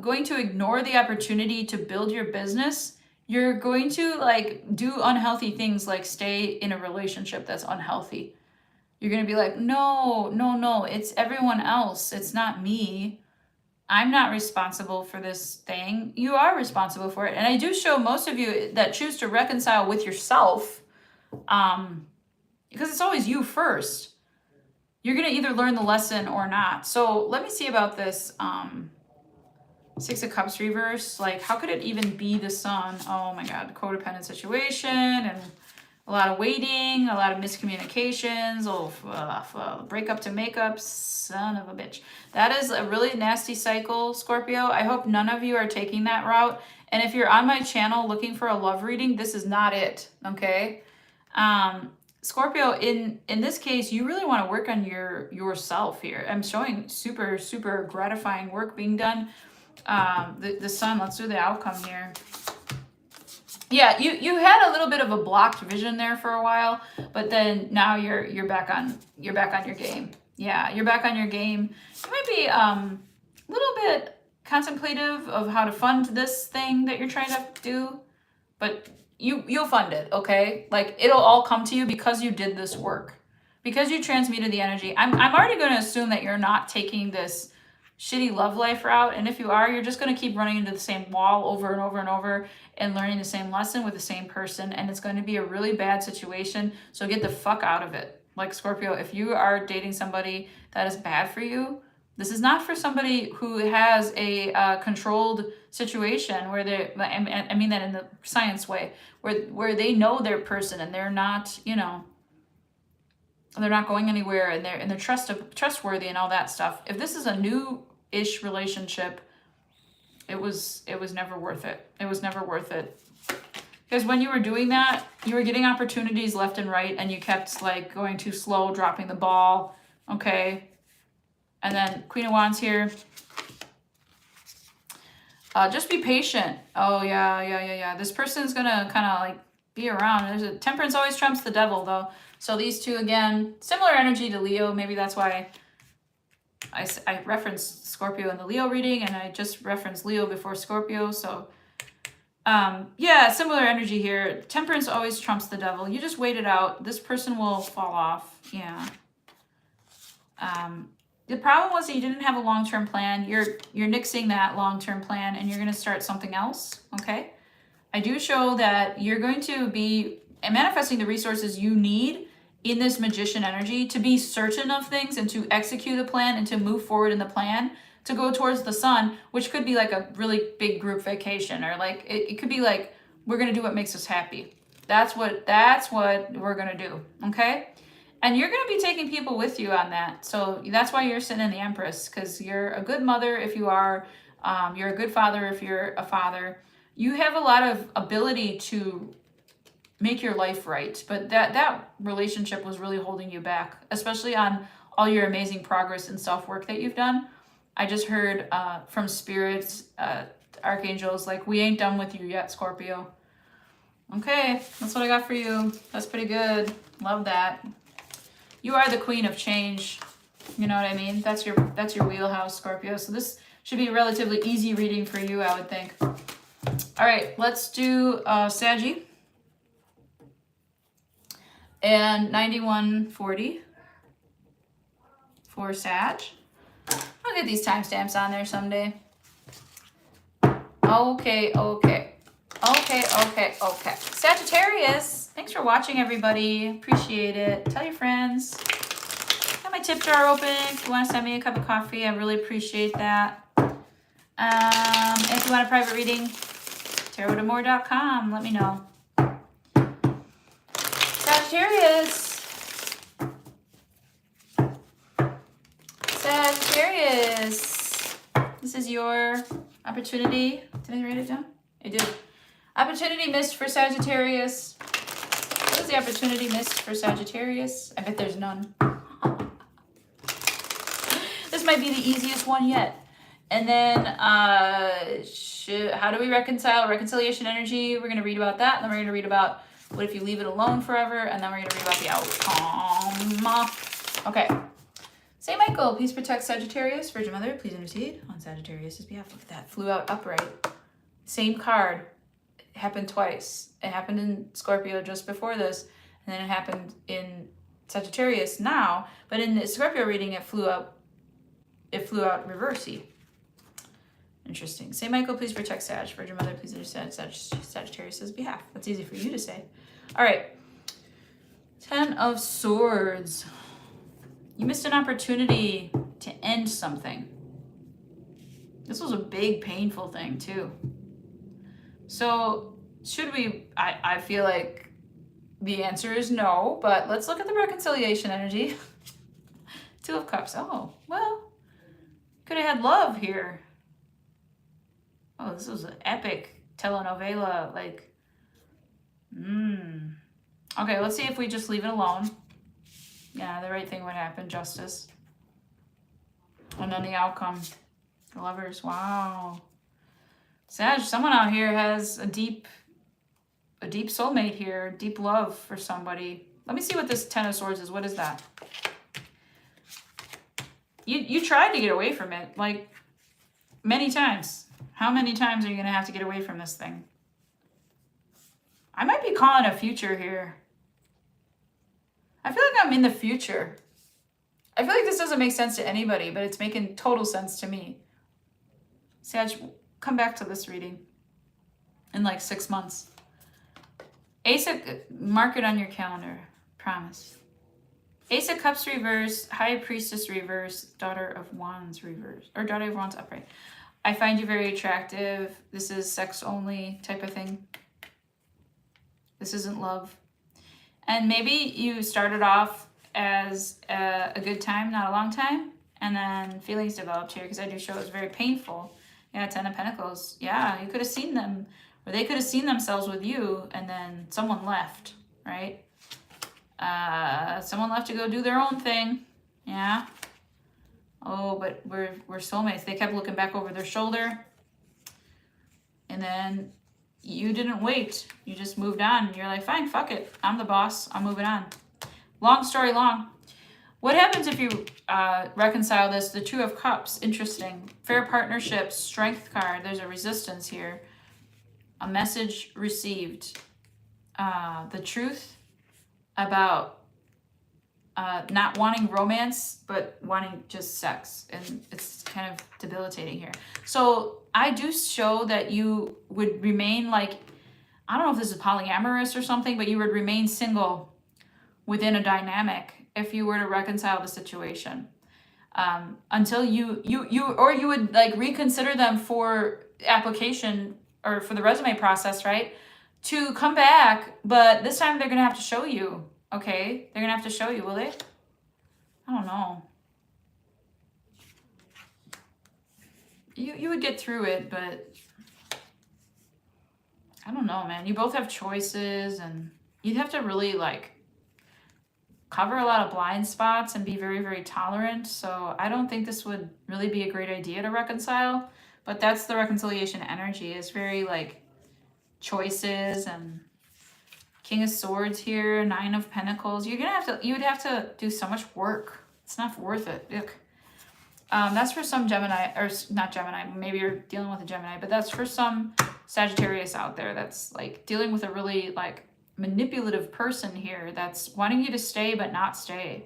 going to ignore the opportunity to build your business, you're going to do unhealthy things, like stay in a relationship that's unhealthy. You're going to be like, no, it's everyone else. It's not me. I'm not responsible for this thing. You are responsible for it. And I do show most of you that choose to reconcile with yourself, because it's always you first. You're going to either learn the lesson or not. So let me see about this Six of Cups reverse. Like, how could it even be the Sun? Oh my God, codependent situation, and a lot of waiting, a lot of miscommunications, breakup to makeup, son of a bitch. That is a really nasty cycle, Scorpio. I hope none of you are taking that route. And if you're on my channel looking for a love reading, this is not it, okay? Scorpio, in this case, you really want to work on yourself here. I'm showing super gratifying work being done. The Sun, let's do the outcome here. Yeah, you had a little bit of a blocked vision there for a while, but then now you're back on your game. Yeah, you're back on your game. You might be a little bit contemplative of how to fund this thing that you're trying to do, but you'll fund it, okay? Like, it'll all come to you because you did this work, because you transmuted the energy. I'm already going to assume that you're not taking this shitty love life route, and if you are, you're just going to keep running into the same wall over and over and over, and learning the same lesson with the same person, and it's going to be a really bad situation. So get the fuck out of it. Like, Scorpio, if you are dating somebody that is bad for you, this is not for somebody who has a controlled situation where they, I mean that in the science way, where they know their person, and they're not, they're not going anywhere, and they're trustworthy and all that stuff. If this is a new-ish relationship, it was never worth it. It was never worth it. Because when you were doing that, you were getting opportunities left and right, and you kept like going too slow, dropping the ball. Okay. And then Queen of Wands here. Just be patient. Oh, yeah. This person's going to kind of like be around. There's a Temperance always trumps the devil, though. So these two, again, similar energy to Leo. Maybe that's why I referenced Scorpio in the Leo reading, and I just referenced Leo before Scorpio. So, yeah, similar energy here. Temperance always trumps the devil. You just wait it out. This person will fall off. Yeah. The problem was that you didn't have a long-term plan. You're nixing that long-term plan, and you're going to start something else, okay? I do show that you're going to be manifesting the resources you need in this magician energy to be certain of things and to execute a plan and to move forward in the plan to go towards the sun, which could be like a really big group vacation, or like it could be like, we're going to do what makes us happy. That's what we're going to do, okay? And you're going to be taking people with you on that. So that's why you're sitting in the Empress, because you're a good mother if you are. You're a good father if you're a father. You have a lot of ability to make your life right. But that relationship was really holding you back, especially on all your amazing progress and self-work that you've done. I just heard from spirits, archangels, like, we ain't done with you yet, Scorpio. Okay, that's what I got for you. That's pretty good. Love that. You are the queen of change. You know what I mean? That's your wheelhouse, Scorpio. So this should be a relatively easy reading for you, I would think. All right, let's do Saggy. And 9140 for Sag. I'll get these timestamps on there someday. Okay. Sagittarius, thanks for watching, everybody. Appreciate it. Tell your friends. Got my tip jar open. If you want to send me a cup of coffee, I really appreciate that. If you want a private reading, tarotamore.com. Let me know. Sagittarius. This is your opportunity. Did I write it down? I did. Opportunity missed for Sagittarius. What is the opportunity missed for Sagittarius? I bet there's none. This might be the easiest one yet. And then, how do we reconcile? Reconciliation energy. We're going to read about that. And then we're going to read about what if you leave it alone forever. And then we're going to read about the outcome. Okay. Saint Michael, please protect Sagittarius. Virgin Mother, please intercede on Sagittarius' behalf. Look at that. Flew out upright. Same card. It happened twice. It happened in Scorpio just before this. And then it happened in Sagittarius now. But in the Scorpio reading, it flew out reversey. Interesting. Saint Michael, please protect Sag. Virgin Mother, please intercede on Sagittarius' behalf. That's easy for you to say. All right. 10 of Swords. You missed an opportunity to end something. This was a big, painful thing, too. So, should we... I feel like the answer is no, but let's look at the reconciliation energy. 2 of Cups. Oh, well, could have had love here. Oh, this was an epic telenovela, like... Okay, let's see if we just leave it alone. Yeah, the right thing would happen, justice. And then the outcome. The Lovers, wow. Sag, someone out here has a deep soulmate here, deep love for somebody. Let me see what this 10 of Swords is. What is that? You tried to get away from it, like, many times. How many times are you going to have to get away from this thing? I might be calling a future here. I feel like I'm in the future. I feel like this doesn't make sense to anybody, but it's making total sense to me. Sag, come back to this reading in like 6 months. Ace of, mark it on your calendar. Promise. Ace of Cups reverse, High Priestess reverse, Daughter of Wands reverse, or Daughter of Wands upright. I find you very attractive. This is sex only type of thing. This isn't love. And maybe you started off as a good time, not a long time, and then feelings developed here, because I do show it's very painful. Yeah, Ten of Pentacles. Yeah, you could have seen them, or they could have seen themselves with you, and then someone left, right? Someone left to go do their own thing. Yeah. Oh, but we're soulmates. They kept looking back over their shoulder, and then you didn't wait. You just moved on. You're like, fine, fuck it. I'm the boss. I'm moving on. Long story long. What happens if you reconcile this? The Two of Cups. Interesting. Fair partnership. Strength card. There's a resistance here. A message received. The truth about not wanting romance, but wanting just sex. And it's kind of debilitating here. So I do show that you would remain like, I don't know if this is polyamorous or something, but you would remain single within a dynamic if you were to reconcile the situation. Until you would like reconsider them for application or for the resume process, right? To come back, but this time they're gonna have to show you. Okay, they're gonna have to show you, will they? I don't know. You would get through it, but I don't know, man. You both have choices, and you'd have to really like cover a lot of blind spots and be very, very tolerant. So I don't think this would really be a great idea to reconcile, but that's the reconciliation energy. It's very like choices and King of Swords here, Nine of Pentacles. You would have to do so much work. It's not worth it. Ugh. That's for some Gemini, or not Gemini, maybe you're dealing with a Gemini, but that's for some Sagittarius out there that's like dealing with a really like manipulative person here that's wanting you to stay but not stay.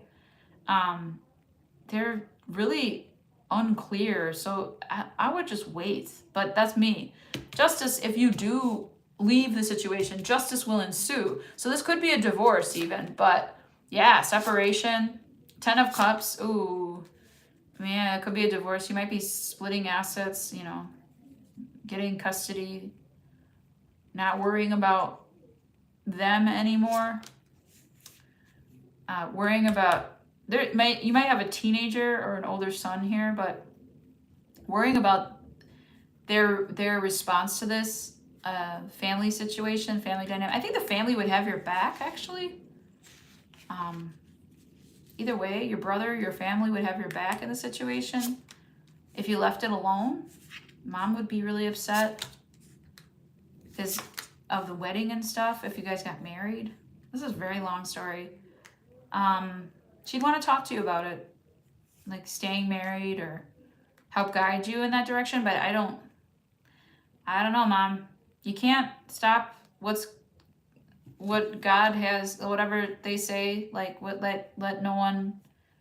They're really unclear, so I would just wait, but that's me. Justice, if you do leave the situation, justice will ensue. So this could be a divorce even, but yeah, separation. Ten of Cups. Ooh, yeah, it could be a divorce. You might be splitting assets, you know, getting custody, not worrying about them anymore. Worrying about you might have a teenager or an older son here, but worrying about their response to this family situation, family dynamic. I think the family would have your back, actually. Either way, your brother, your family would have your back in the situation. If you left it alone, mom would be really upset because of the wedding and stuff. If you guys got married, this is a very long story. She'd want to talk to you about it, like staying married or help guide you in that direction. But I don't know, Mom. You can't stop what God has, whatever they say, like let no one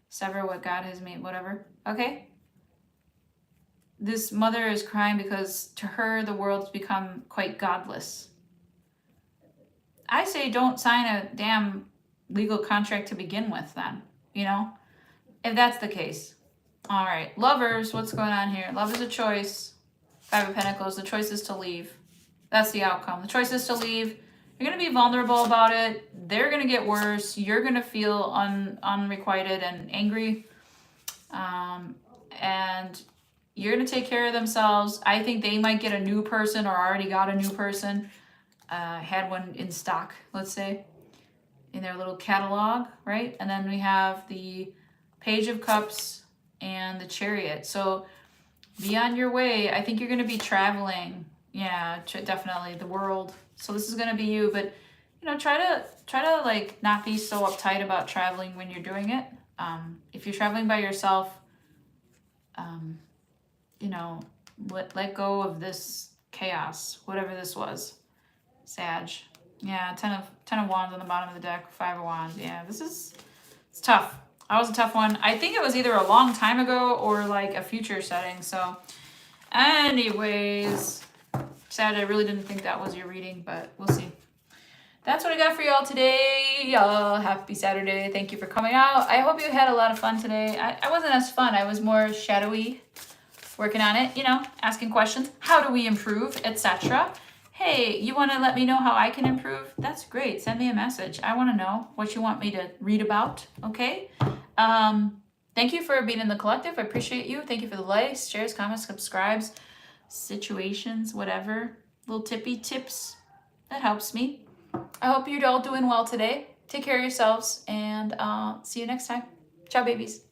sever what God has made, whatever. Okay? This mother is crying because to her the world's become quite godless. I say don't sign a damn legal contract to begin with then, you know? If that's the case. All right, lovers, what's going on here? Love is a choice. Five of Pentacles, the choice is to leave. That's the outcome. The choice is to leave. You're going to be vulnerable about it. They're going to get worse. You're going to feel unrequited and angry. And you're going to take care of themselves. I think they might get a new person or already got a new person. Had one in stock, let's say, in their little catalog, right? And then we have the Page of Cups and the Chariot. So be on your way. I think you're going to be traveling. Yeah, definitely the world. So this is going to be you, but you know, try to like not be so uptight about traveling when you're doing it. If you're traveling by yourself, you know, let go of this chaos, whatever this was. Sag. Yeah, ten of Wands on the bottom of the deck, Five of Wands. Yeah, it's tough. That was a tough one. I think it was either a long time ago or like a future setting. So anyways, Sag, I really didn't think that was your reading, but we'll see. That's what I got for y'all today. Happy Saturday. Thank you for coming out. I hope you had a lot of fun today. I wasn't as fun. I was more shadowy, working on it, you know, asking questions. How do we improve, etc. Hey, you want to let me know how I can improve? That's great. Send me a message. I want to know what you want me to read about, okay? Thank you for being in the collective. I appreciate you. Thank you for the likes, shares, comments, subscribes. situations, whatever. Little tippy tips. That helps me. I hope you're all doing well today. Take care of yourselves and see you next time. Ciao, babies.